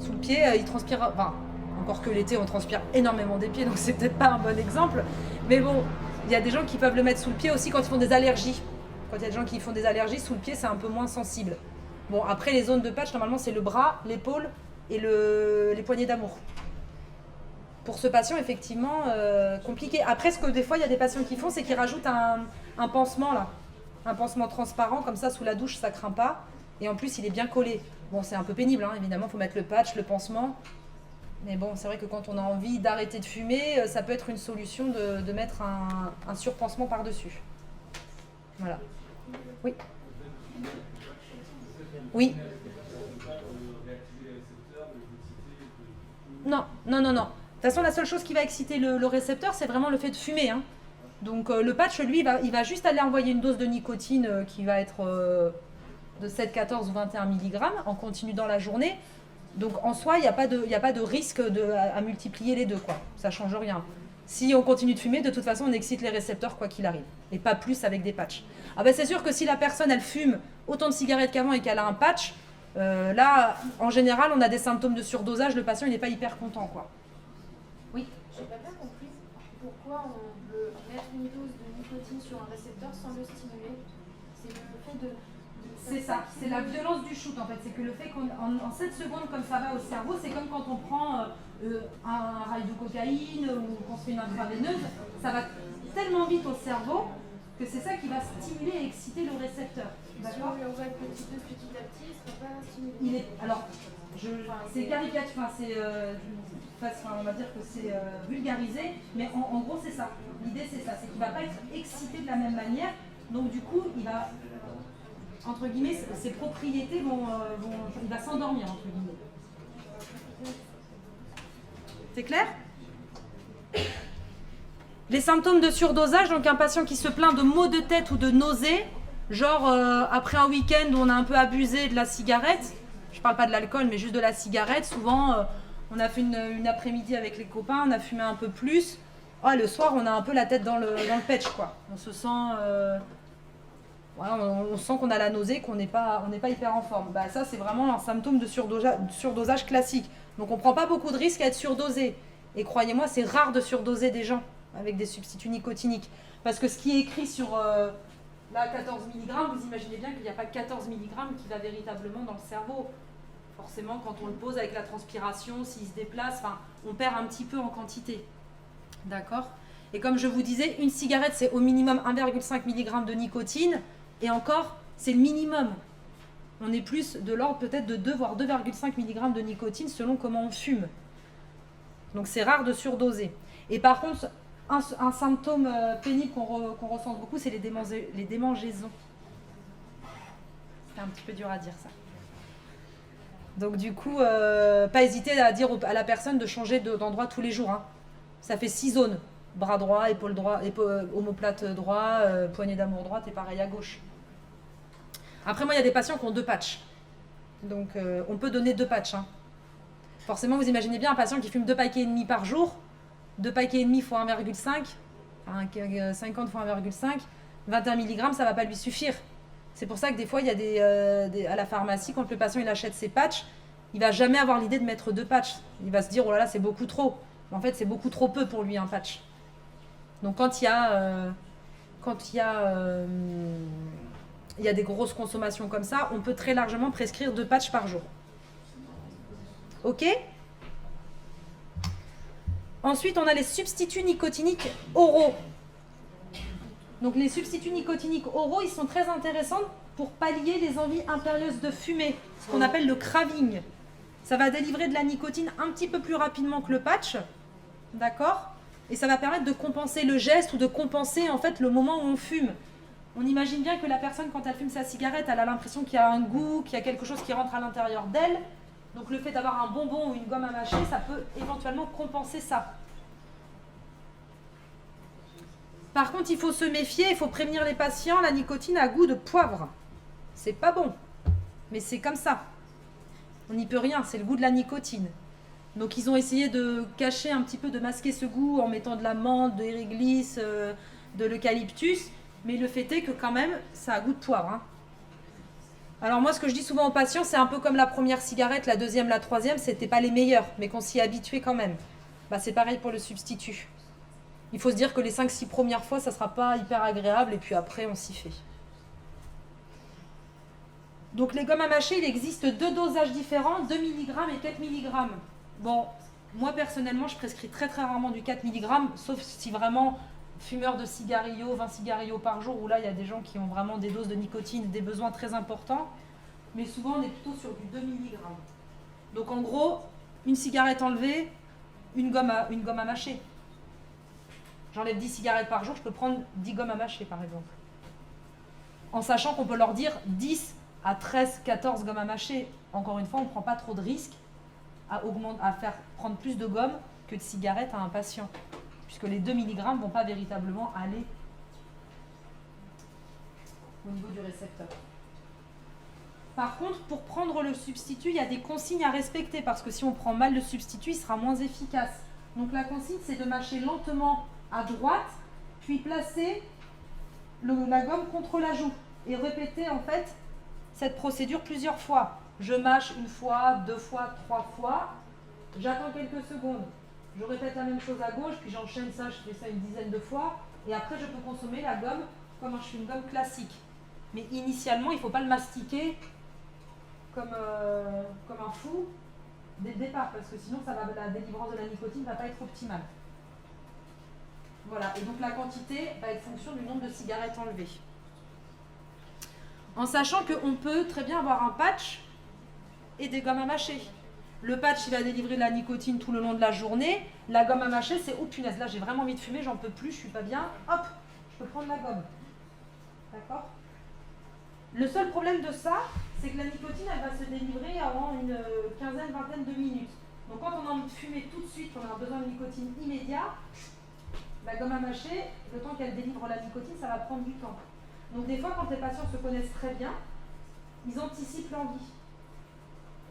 Sous le pied, ils transpirent... Enfin, encore que l'été, on transpire énormément des pieds, donc c'est peut-être pas un bon exemple. Mais bon, il y a des gens qui peuvent le mettre sous le pied aussi quand ils font des allergies. Quand il y a des gens qui font des allergies, sous le pied, c'est un peu moins sensible. Bon, après, les zones de patch, normalement, c'est le bras, l'épaule et les poignées d'amour. Pour ce patient, effectivement, compliqué. Après, ce que des fois, il y a des patients qui font, c'est qu'ils rajoutent un pansement, là. Un pansement transparent, comme ça, sous la douche, ça craint pas. Et en plus, il est bien collé. Bon, c'est un peu pénible, hein, évidemment, il faut mettre le patch, le pansement. Mais bon, c'est vrai que quand on a envie d'arrêter de fumer, ça peut être une solution de mettre un surpansement par-dessus. Voilà. Oui. Oui. Non. De toute façon, la seule chose qui va exciter le récepteur, c'est vraiment le fait de fumer. Hein. Donc le patch, lui, il va juste aller envoyer une dose de nicotine qui va être de 7, 14 ou 21 mg en continu dans la journée. Donc en soi, il n'y a pas de risque à multiplier les deux, quoi. Ça ne change rien. Si on continue de fumer, de toute façon, on excite les récepteurs quoi qu'il arrive. Et pas plus avec des patchs. Ah ben c'est sûr que si la personne, elle fume autant de cigarettes qu'avant et qu'elle a un patch, là, en général, on a des symptômes de surdosage. Le patient, il n'est pas hyper content, quoi. Oui. J'ai pas bien compris pourquoi on veut mettre une dose de nicotine sur un récepteur sans le stimuler. C'est le fait de c'est ça, c'est la violence du shoot en fait. C'est que le fait qu'en 7 secondes, comme ça va au cerveau, c'est comme quand on prend un rail de cocaïne ou qu'on se fait une intraveineuse, ça va tellement vite au cerveau que c'est ça qui va stimuler et exciter le récepteur. D'accord ? Si on va petit à petit, il ne sera pas stimulé. Alors, c'est caricature, on va dire que c'est vulgarisé, mais en gros c'est ça. L'idée c'est ça, c'est qu'il ne va pas être excité de la même manière, donc du coup il va, entre guillemets, ses propriétés il va s'endormir, entre guillemets. C'est clair ? Les symptômes de surdosage, donc un patient qui se plaint de maux de tête ou de nausées, genre après un week-end où on a un peu abusé de la cigarette, je parle pas de l'alcool mais juste de la cigarette, souvent on a fait une après-midi avec les copains, on a fumé un peu plus, le soir on a un peu la tête dans le patch, quoi. On se sent... on sent qu'on a la nausée, qu'on n'est pas hyper en forme. Bah, ça, c'est vraiment un symptôme de surdosage classique. Donc, on ne prend pas beaucoup de risques à être surdosé. Et croyez-moi, c'est rare de surdoser des gens avec des substituts nicotiniques. Parce que ce qui est écrit sur 14 mg, vous imaginez bien qu'il n'y a pas 14 mg qui va véritablement dans le cerveau. Forcément, quand on le pose avec la transpiration, s'il se déplace, on perd un petit peu en quantité. D'accord ? Et comme je vous disais, une cigarette, c'est au minimum 1,5 mg de nicotine. Et encore, c'est le minimum. On est plus de l'ordre peut-être de 2 voire 2,5 mg de nicotine selon comment on fume. Donc c'est rare de surdoser. Et par contre, un symptôme pénible qu'on ressent beaucoup, c'est les démangeaisons. C'est un petit peu dur à dire ça. Donc du coup, pas hésiter à dire à la personne de changer d'endroit tous les jours. Hein. Ça fait 6 zones. Bras droit, épaule droit, omoplate droit, poignée d'amour droite et pareil à gauche. Après, moi, il y a des patients qui ont 2 patchs. Donc, on peut donner 2 patchs. Hein. Forcément, vous imaginez bien un patient qui fume 2 paquets et demi par jour. 2 paquets et demi fois 1,5. 50 fois 1,5. 21 mg, ça ne va pas lui suffire. C'est pour ça que des fois, il y a à la pharmacie, quand le patient il achète ses patchs, il ne va jamais avoir l'idée de mettre 2 patchs. Il va se dire, oh là là, c'est beaucoup trop. Mais en fait, c'est beaucoup trop peu pour lui, un patch. Donc quand il y a des grosses consommations comme ça, on peut très largement prescrire 2 patchs par jour. Ok ? Ensuite, on a les substituts nicotiniques oraux. Donc les substituts nicotiniques oraux, ils sont très intéressants pour pallier les envies impérieuses de fumer, ce qu'on appelle le craving. Ça va délivrer de la nicotine un petit peu plus rapidement que le patch, d'accord ? Et ça va permettre de compenser le geste ou de compenser en fait le moment où on fume. On imagine bien que la personne, quand elle fume sa cigarette, elle a l'impression qu'il y a un goût, qu'il y a quelque chose qui rentre à l'intérieur d'elle. Donc le fait d'avoir un bonbon ou une gomme à mâcher, ça peut éventuellement compenser ça. Par contre, il faut se méfier, il faut prévenir les patients, la nicotine a goût de poivre. C'est pas bon, mais c'est comme ça. On n'y peut rien, c'est le goût de la nicotine. Donc ils ont essayé de cacher un petit peu, de masquer ce goût en mettant de la menthe, de réglisse, de l'eucalyptus. Mais le fait est que quand même, ça a goût de poivre. Hein. Alors moi, ce que je dis souvent aux patients, c'est un peu comme la première cigarette, la deuxième, la troisième, c'était pas les meilleures, mais qu'on s'y est habitué quand même. Bah, c'est pareil pour le substitut. Il faut se dire que les 5-6 premières fois, ça sera pas hyper agréable, et puis après, on s'y fait. Donc les gommes à mâcher, il existe 2 dosages différents, 2 mg et 4 mg. Bon, moi personnellement, je prescris très rarement du 4 mg, sauf si vraiment fumeur de cigarillos, 20 cigarillos par jour, où là il y a des gens qui ont vraiment des doses de nicotine, des besoins très importants. Mais souvent on est plutôt sur du 2 mg. Donc en gros, une cigarette enlevée, une gomme à mâcher. J'enlève 10 cigarettes par jour, je peux prendre 10 gommes à mâcher par exemple. En sachant qu'on peut leur dire 10 à 13, 14 gommes à mâcher. Encore une fois, on ne prend pas trop de risques à faire prendre plus de gomme que de cigarettes à un patient. Puisque les 2 mg ne vont pas véritablement aller au niveau du récepteur. Par contre, pour prendre le substitut, il y a des consignes à respecter parce que si on prend mal le substitut, il sera moins efficace. Donc la consigne, c'est de mâcher lentement à droite, puis placer la gomme contre la joue et répéter en fait cette procédure plusieurs fois. Je mâche 1 fois, 2 fois, 3 fois, j'attends quelques secondes. Je répète la même chose à gauche, puis j'enchaîne ça, je fais ça une dizaine de fois, et après je peux consommer la gomme comme un chewing-gum classique. Mais initialement, il ne faut pas le mastiquer comme un fou dès le départ, parce que sinon la délivrance de la nicotine ne va pas être optimale. Voilà, et donc la quantité va être fonction du nombre de cigarettes enlevées. En sachant qu'on peut très bien avoir un patch et des gommes à mâcher. Le patch, il va délivrer de la nicotine tout le long de la journée. La gomme à mâcher, c'est oh punaise, là j'ai vraiment envie de fumer, j'en peux plus, je suis pas bien. Hop, je peux prendre la gomme. D'accord ? Le seul problème de ça, c'est que la nicotine, elle va se délivrer avant une quinzaine, vingtaine de minutes. Donc quand on a envie de fumer tout de suite, on a besoin de nicotine immédiat, la gomme à mâcher, le temps qu'elle délivre la nicotine, ça va prendre du temps. Donc des fois, quand les patients se connaissent très bien, ils anticipent l'envie.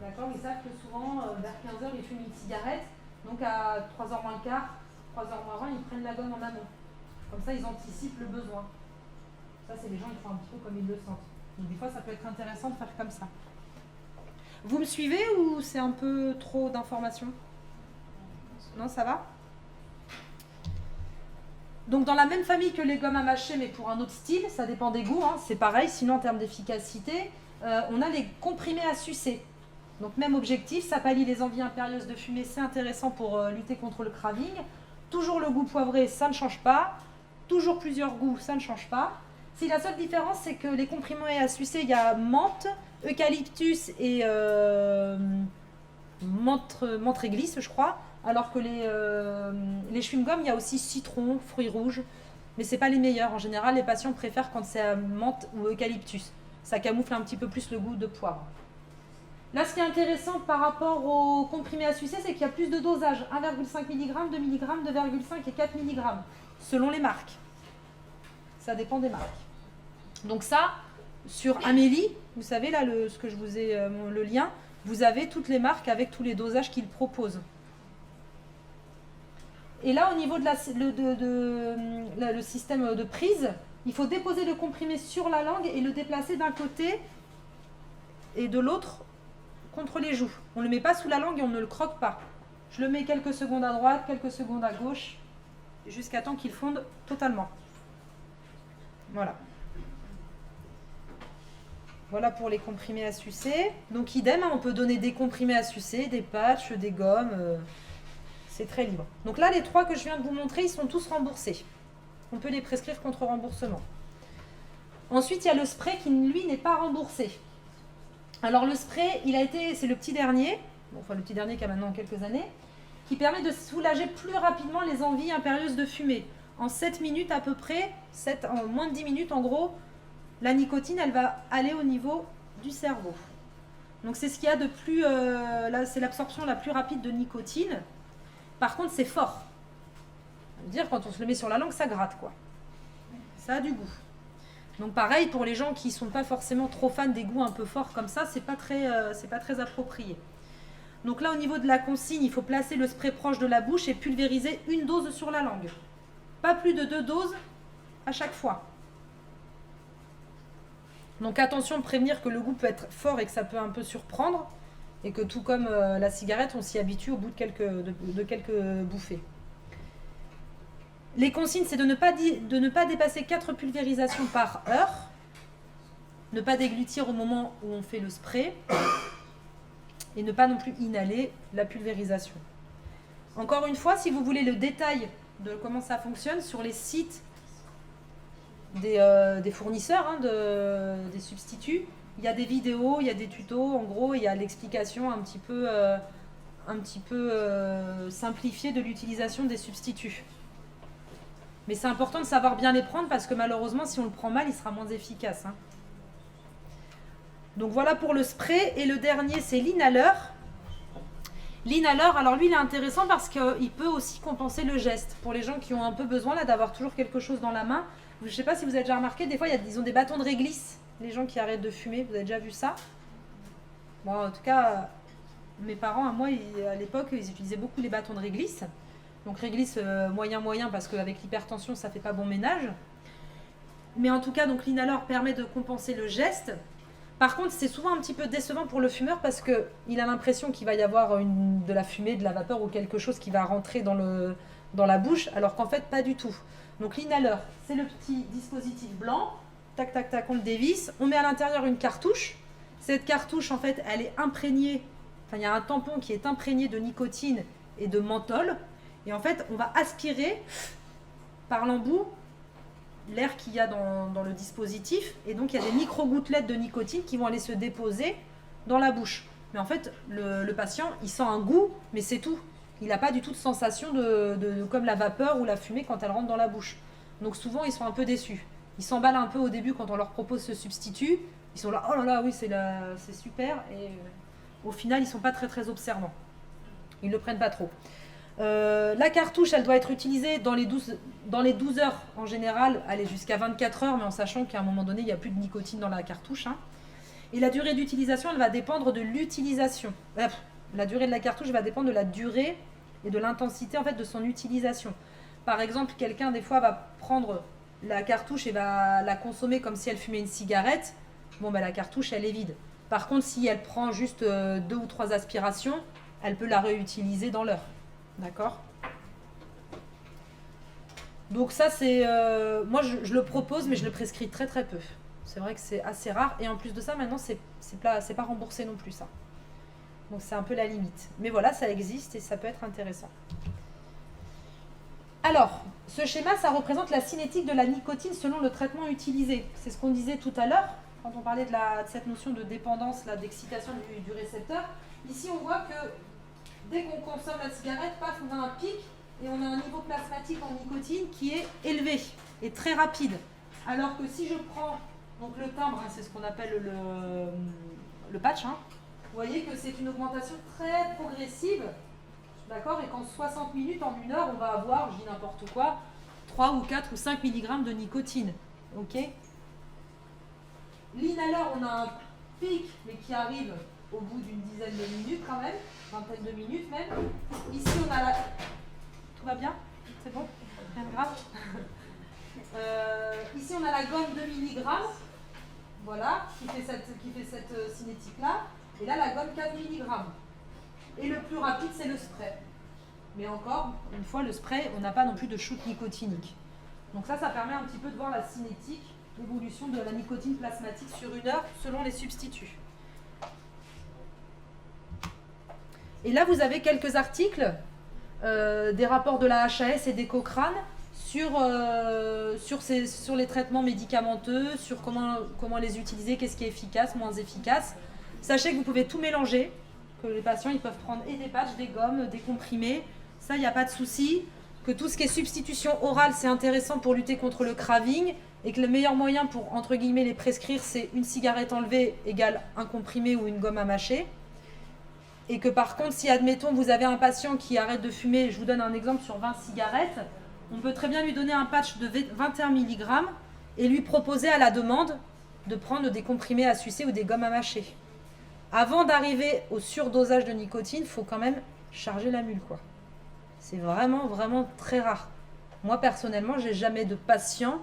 D'accord ? Ils savent que souvent, vers 15h, ils fument une cigarette. Donc à 3h moins le quart, 3h moins 20, ils prennent la gomme en amont. Comme ça, ils anticipent le besoin. Ça, c'est les gens qui font un petit peu comme ils le sentent. Donc des fois, ça peut être intéressant de faire comme ça. Vous me suivez ou c'est un peu trop d'informations ? Non, ça va ? Donc dans la même famille que les gommes à mâcher, mais pour un autre style, ça dépend des goûts, hein, c'est pareil, sinon en termes d'efficacité, on a les comprimés à sucer. Donc même objectif, ça pallie les envies impérieuses de fumer, c'est intéressant pour lutter contre le craving. Toujours le goût poivré, ça ne change pas. Toujours plusieurs goûts, ça ne change pas. Si la seule différence, c'est que les comprimés à sucer, il y a menthe, eucalyptus et menthe réglisse, je crois. Alors que les chewing-gums, il y a aussi citron, fruits rouges. Mais ce n'est pas les meilleurs. En général, les patients préfèrent quand c'est menthe ou eucalyptus. Ça camoufle un petit peu plus le goût de poivre. Là, ce qui est intéressant par rapport aux comprimés à sucer, c'est qu'il y a plus de dosage. 1,5 mg, 2 mg, 2,5 et 4 mg. Selon les marques. Ça dépend des marques. Donc ça, sur Amélie, vous savez là, ce que je vous ai, le lien, vous avez toutes les marques avec tous les dosages qu'ils proposent. Et là, au niveau de le système de prise, il faut déposer le comprimé sur la langue et le déplacer d'un côté et de l'autre contre les joues. On ne le met pas sous la langue et on ne le croque pas. Je le mets quelques secondes à droite, quelques secondes à gauche, jusqu'à temps qu'il fonde totalement. Voilà. Voilà pour les comprimés à sucer. Donc idem, on peut donner des comprimés à sucer, des patchs, des gommes. C'est très libre. Donc là, les 3 que je viens de vous montrer, ils sont tous remboursés. On peut les prescrire contre remboursement. Ensuite, il y a le spray qui, lui, n'est pas remboursé. Alors le spray, c'est le petit dernier, enfin le petit dernier qui a maintenant quelques années, qui permet de soulager plus rapidement les envies impérieuses de fumer. En 7 minutes à peu près, en moins de 10 minutes en gros, la nicotine, elle va aller au niveau du cerveau. Donc c'est ce qu'il y a de plus... là, c'est l'absorption la plus rapide de nicotine. Par contre, c'est fort. Ça veut dire quand on se le met sur la langue, ça gratte, quoi. Ça a du goût. Donc pareil, pour les gens qui ne sont pas forcément trop fans des goûts un peu forts comme ça, c'est pas très approprié. Donc là, au niveau de la consigne, il faut placer le spray proche de la bouche et pulvériser une dose sur la langue. Pas plus de 2 doses à chaque fois. Donc attention de prévenir que le goût peut être fort et que ça peut un peu surprendre. Et que tout comme la cigarette, on s'y habitue au bout de quelques bouffées. Les consignes, c'est de ne pas dépasser 4 pulvérisations par heure. ne pas déglutir au moment où on fait le spray et ne pas non plus inhaler la pulvérisation. Encore une fois, si vous voulez le détail de comment ça fonctionne, sur les sites des fournisseurs, hein, des substituts, il y a des vidéos, il y a des tutos, en gros, il y a l'explication un petit peu simplifiée de l'utilisation des substituts. Mais c'est important de savoir bien les prendre parce que malheureusement, si on le prend mal, il sera moins efficace. Hein. Donc voilà pour le spray. Et le dernier, c'est l'inhaleur. L'inhaleur, alors lui, il est intéressant parce qu'il peut aussi compenser le geste. Pour les gens qui ont un peu besoin là d'avoir toujours quelque chose dans la main. Je ne sais pas si vous avez déjà remarqué, des fois, ils ont des bâtons de réglisse. Les gens qui arrêtent de fumer, vous avez déjà vu ça? Bon, en tout cas, mes parents, à moi, à l'époque, ils utilisaient beaucoup les bâtons de réglisse. Donc réglisse moyen parce qu'avec l'hypertension, ça ne fait pas bon ménage. Mais en tout cas, donc l'inhaleur permet de compenser le geste. Par contre, c'est souvent un petit peu décevant pour le fumeur parce qu'il a l'impression qu'il va y avoir de la fumée, de la vapeur ou quelque chose qui va rentrer dans la bouche, alors qu'en fait, pas du tout. Donc l'inhaleur, c'est le petit dispositif blanc. Tac, tac, tac, on le dévisse. On met à l'intérieur une cartouche. Cette cartouche, en fait, elle est imprégnée. Enfin, il y a un tampon qui est imprégné de nicotine et de menthol. Et en fait, on va aspirer par l'embout l'air qu'il y a dans le dispositif. Et donc, il y a des micro-gouttelettes de nicotine qui vont aller se déposer dans la bouche. Mais en fait, le patient, il sent un goût, mais c'est tout. Il n'a pas du tout de sensation comme la vapeur ou la fumée quand elle rentre dans la bouche. Donc souvent, ils sont un peu déçus. Ils s'emballent un peu au début quand on leur propose ce substitut. Ils sont là, oh là là, oui, c'est super. Et au final, ils ne sont pas très très observants. Ils ne le prennent pas trop. La cartouche, elle doit être utilisée dans les 12 heures en général, aller jusqu'à 24 heures, mais en sachant qu'à un moment donné, il n'y a plus de nicotine dans la cartouche. Hein. Et la durée d'utilisation, elle va dépendre de l'utilisation. La durée de la cartouche va dépendre de la durée et de l'intensité en fait, de son utilisation. Par exemple, quelqu'un des fois va prendre la cartouche et va la consommer comme si elle fumait une cigarette. Bon, la cartouche, elle est vide. Par contre, si elle prend juste 2 ou 3 aspirations, elle peut la réutiliser dans l'heure. D'accord? Donc ça, c'est... moi, je le propose, mais je le prescris très très peu. C'est vrai que c'est assez rare. Et en plus de ça, maintenant, c'est pas remboursé non plus, ça. Donc c'est un peu la limite. Mais voilà, ça existe et ça peut être intéressant. Alors, ce schéma, ça représente la cinétique de la nicotine selon le traitement utilisé. C'est ce qu'on disait tout à l'heure, quand on parlait de cette notion de dépendance, d'excitation du récepteur. Ici, on voit que dès qu'on consomme la cigarette, paf, on a un pic et on a un niveau plasmatique en nicotine qui est élevé et très rapide. Alors que si je prends donc le timbre, hein, c'est ce qu'on appelle le patch, hein, vous voyez que c'est une augmentation très progressive, d'accord, et qu'en 60 minutes, en 1 heure, on va avoir, je dis n'importe quoi, 3 ou 4 ou 5 mg de nicotine. Ok. L'inhaleur, on a un pic, mais qui arrive au bout d'une dizaine de minutes quand même, vingtaine de minutes même. Ici, on a la... Tout va bien? C'est bon? Rien de grave? Ici, on a la gomme de milligrammes, voilà, qui fait cette cinétique-là. Et là, la gomme 4 mg. Et le plus rapide, c'est le spray. Mais encore, une fois, le spray, on n'a pas non plus de shoot nicotinique. Donc ça permet un petit peu de voir la cinétique, l'évolution de la nicotine plasmatique sur 1 heure selon les substituts. Et là, vous avez quelques articles, des rapports de la HAS et des Cochrane sur les traitements médicamenteux, sur comment les utiliser, qu'est-ce qui est efficace, moins efficace. Sachez que vous pouvez tout mélanger, que les patients ils peuvent prendre et des patchs, des gommes, des comprimés, ça il n'y a pas de souci. Que tout ce qui est substitution orale c'est intéressant pour lutter contre le craving et que le meilleur moyen pour entre guillemets les prescrire c'est une cigarette enlevée égale un comprimé ou une gomme à mâcher. Et que par contre si admettons vous avez un patient qui arrête de fumer, je vous donne un exemple sur 20 cigarettes, on peut très bien lui donner un patch de 21 mg et lui proposer à la demande de prendre des comprimés à sucer ou des gommes à mâcher. Avant d'arriver au surdosage de nicotine, il faut quand même charger la mule, quoi. C'est vraiment, vraiment très rare. Moi, personnellement, j'ai jamais de patients...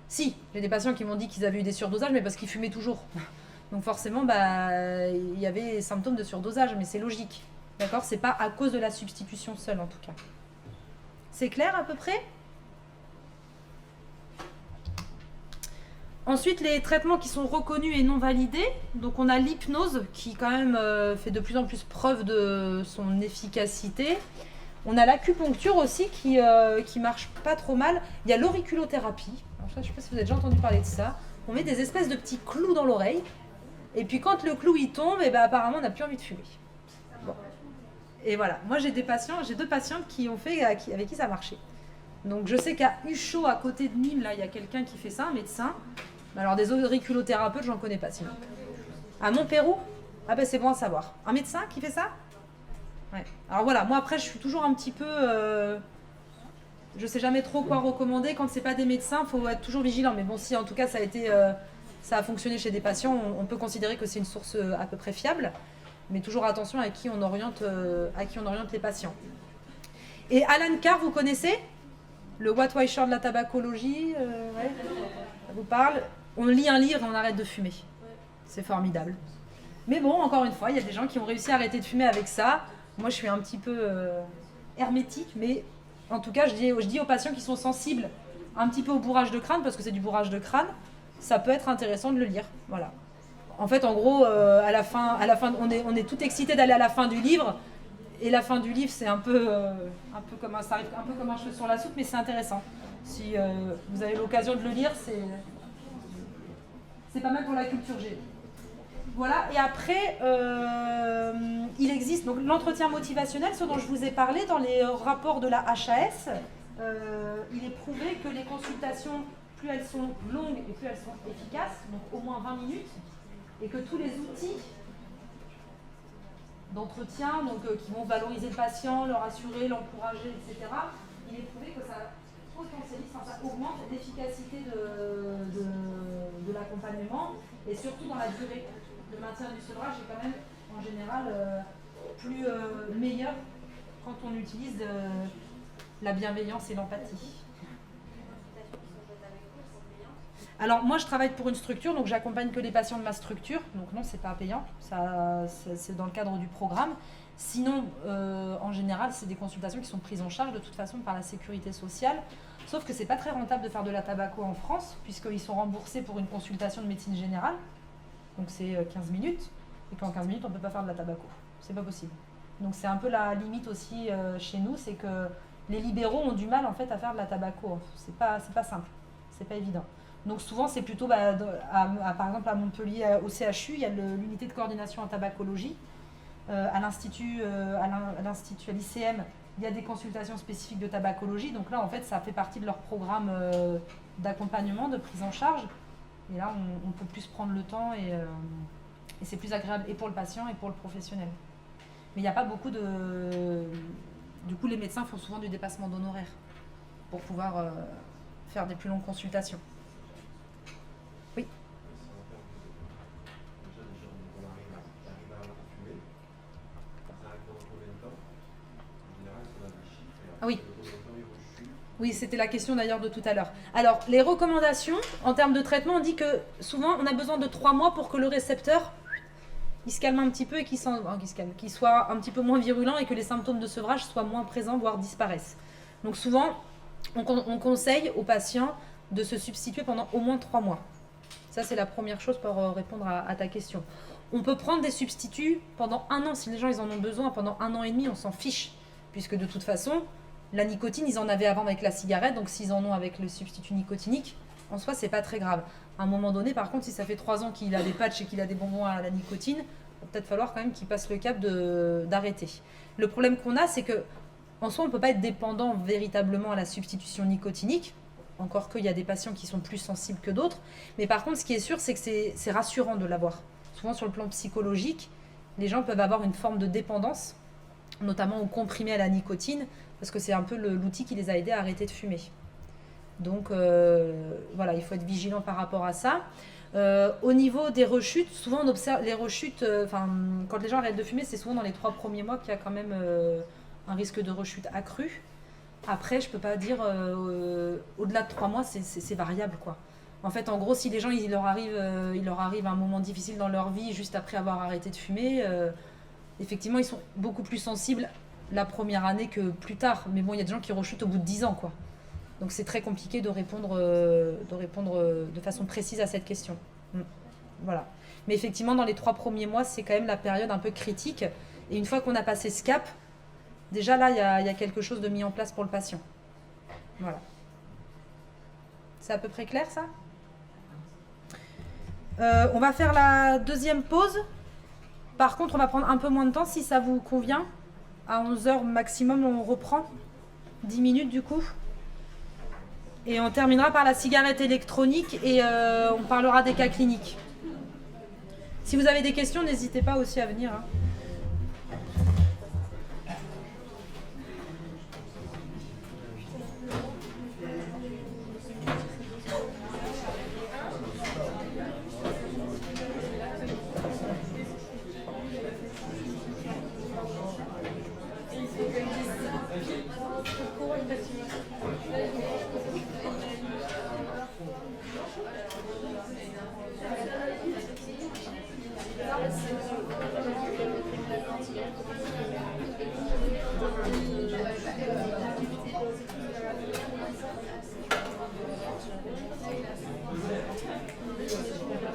Si, j'ai des patients qui m'ont dit qu'ils avaient eu des surdosages, mais parce qu'ils fumaient toujours. Donc forcément, il y avait des symptômes de surdosage, mais c'est logique. D'accord? C'est pas à cause de la substitution seule, en tout cas. C'est clair, à peu près? Ensuite, les traitements qui sont reconnus et non validés. Donc, on a l'hypnose qui, quand même, fait de plus en plus preuve de son efficacité. On a l'acupuncture aussi qui marche pas trop mal. Il y a l'auriculothérapie. Alors, je ne sais pas si vous avez déjà entendu parler de ça. On met des espèces de petits clous dans l'oreille. Et puis, quand le clou il tombe, et ben, apparemment, on n'a plus envie de fumer. Bon. Et voilà. Moi, j'ai deux patientes qui ont fait, avec qui ça a marché. Donc, je sais qu'à Uchaud, à côté de Nîmes, là, il y a quelqu'un qui fait ça, un médecin. Alors, des auriculothérapeutes, j'en connais pas sinon. À Montpérou? Ah ben c'est bon à savoir. Un médecin qui fait ça? Ouais. Alors voilà, moi après je suis toujours un petit peu... je sais jamais trop quoi recommander. Quand c'est pas des médecins, il faut être toujours vigilant. Mais bon, si en tout cas ça a fonctionné chez des patients, on peut considérer que c'est une source à peu près fiable. Mais toujours attention à qui on oriente les patients. Et Alan Carr, vous connaissez? Le What Why Short de la tabacologie, ouais. Ça vous parle? On lit un livre et on arrête de fumer. C'est formidable. Mais bon, encore une fois, il y a des gens qui ont réussi à arrêter de fumer avec ça. Moi, je suis un petit peu hermétique, mais en tout cas, je dis aux patients qui sont sensibles un petit peu au bourrage de crâne, parce que c'est du bourrage de crâne, ça peut être intéressant de le lire. Voilà. En fait, en gros, à la fin, on est tout excité d'aller à la fin du livre. Et la fin du livre, c'est un peu comme ça arrive un peu comme un cheveu sur la soupe, mais c'est intéressant. Si vous avez l'occasion de le lire, c'est pas mal pour la culture G. Voilà, et après, il existe donc l'entretien motivationnel, ce dont je vous ai parlé dans les rapports de la HAS. Il est prouvé que les consultations, plus elles sont longues et plus elles sont efficaces, donc au moins 20 minutes, et que tous les outils d'entretien, qui vont valoriser le patient, le rassurer, l'encourager, etc., il est prouvé que ça potentialise, ça augmente l'efficacité de l'accompagnement, et surtout dans la durée. Le maintien du sevrage est quand même, en général, meilleur quand on utilise la bienveillance et l'empathie. Alors moi je travaille pour une structure, donc j'accompagne que les patients de ma structure, donc non c'est pas payant, c'est dans le cadre du programme. Sinon en général c'est des consultations qui sont prises en charge de toute façon par la sécurité sociale, sauf que c'est pas très rentable de faire de la tabaco en France, puisqu'ils sont remboursés pour une consultation de médecine générale, donc c'est 15 minutes, et qu'en 15 minutes on peut pas faire de la tabaco, c'est pas possible. Donc c'est un peu la limite aussi chez nous, c'est que les libéraux ont du mal en fait à faire de la tabaco, c'est pas simple, c'est pas évident. Donc souvent c'est plutôt, par exemple à Montpellier, au CHU, il y a l'unité de coordination en tabacologie. À l'Institut, à l'ICM, il y a des consultations spécifiques de tabacologie. Donc là en fait ça fait partie de leur programme d'accompagnement, de prise en charge. Et là on peut plus prendre le temps et c'est plus agréable et pour le patient et pour le professionnel. Mais il n'y a pas beaucoup de... Du coup les médecins font souvent du dépassement d'honoraires pour pouvoir faire des plus longues consultations. Oui. Ah oui. Oui, c'était la question d'ailleurs de tout à l'heure. Alors, les recommandations, en termes de traitement, on dit que souvent on a besoin de 3 mois pour que le récepteur il se calme un petit peu et qu'il soit un petit peu moins virulent et que les symptômes de sevrage soient moins présents, voire disparaissent. Donc souvent, on conseille aux patients de se substituer pendant au moins 3 mois. Ça, c'est la première chose pour répondre à ta question. On peut prendre des substituts pendant 1 an. Si les gens ils en ont besoin, pendant 1 an et demi, on s'en fiche. Puisque de toute façon, la nicotine, ils en avaient avant avec la cigarette. Donc s'ils en ont avec le substitut nicotinique, en soi, c'est pas très grave. À un moment donné, par contre, si ça fait 3 ans qu'il a des patchs et qu'il a des bonbons à la nicotine, il va peut-être falloir quand même qu'il passe le cap d'arrêter. Le problème qu'on a, c'est que en soi, on ne peut pas être dépendant véritablement à la substitution nicotinique. Encore qu'il y a des patients qui sont plus sensibles que d'autres. Mais par contre, ce qui est sûr, c'est que c'est rassurant de l'avoir. Souvent, sur le plan psychologique, les gens peuvent avoir une forme de dépendance, notamment aux comprimés à la nicotine, parce que c'est un peu l'outil qui les a aidés à arrêter de fumer. Donc, voilà, il faut être vigilant par rapport à ça. Au niveau des rechutes, souvent on observe les rechutes, quand les gens arrêtent de fumer, c'est souvent dans les 3 premiers mois qu'il y a quand même un risque de rechute accru. Après, je peux pas dire, au-delà de 3 mois, c'est variable, quoi. En fait, en gros, si les gens, il leur arrive un moment difficile dans leur vie, juste après avoir arrêté de fumer, effectivement, ils sont beaucoup plus sensibles la première année que plus tard. Mais bon, il y a des gens qui rechutent au bout de 10 ans, quoi. Donc c'est très compliqué de répondre de façon précise à cette question. Voilà. Mais effectivement, dans les 3 premiers mois, c'est quand même la période un peu critique. Et une fois qu'on a passé ce cap, déjà là, il y a quelque chose de mis en place pour le patient. Voilà. C'est à peu près clair, ça ? On va faire la deuxième pause. Par contre, on va prendre un peu moins de temps si ça vous convient. À 11h maximum, on reprend. 10 minutes du coup. Et on terminera par la cigarette électronique et on parlera des cas cliniques. Si vous avez des questions, n'hésitez pas aussi à venir. Hein.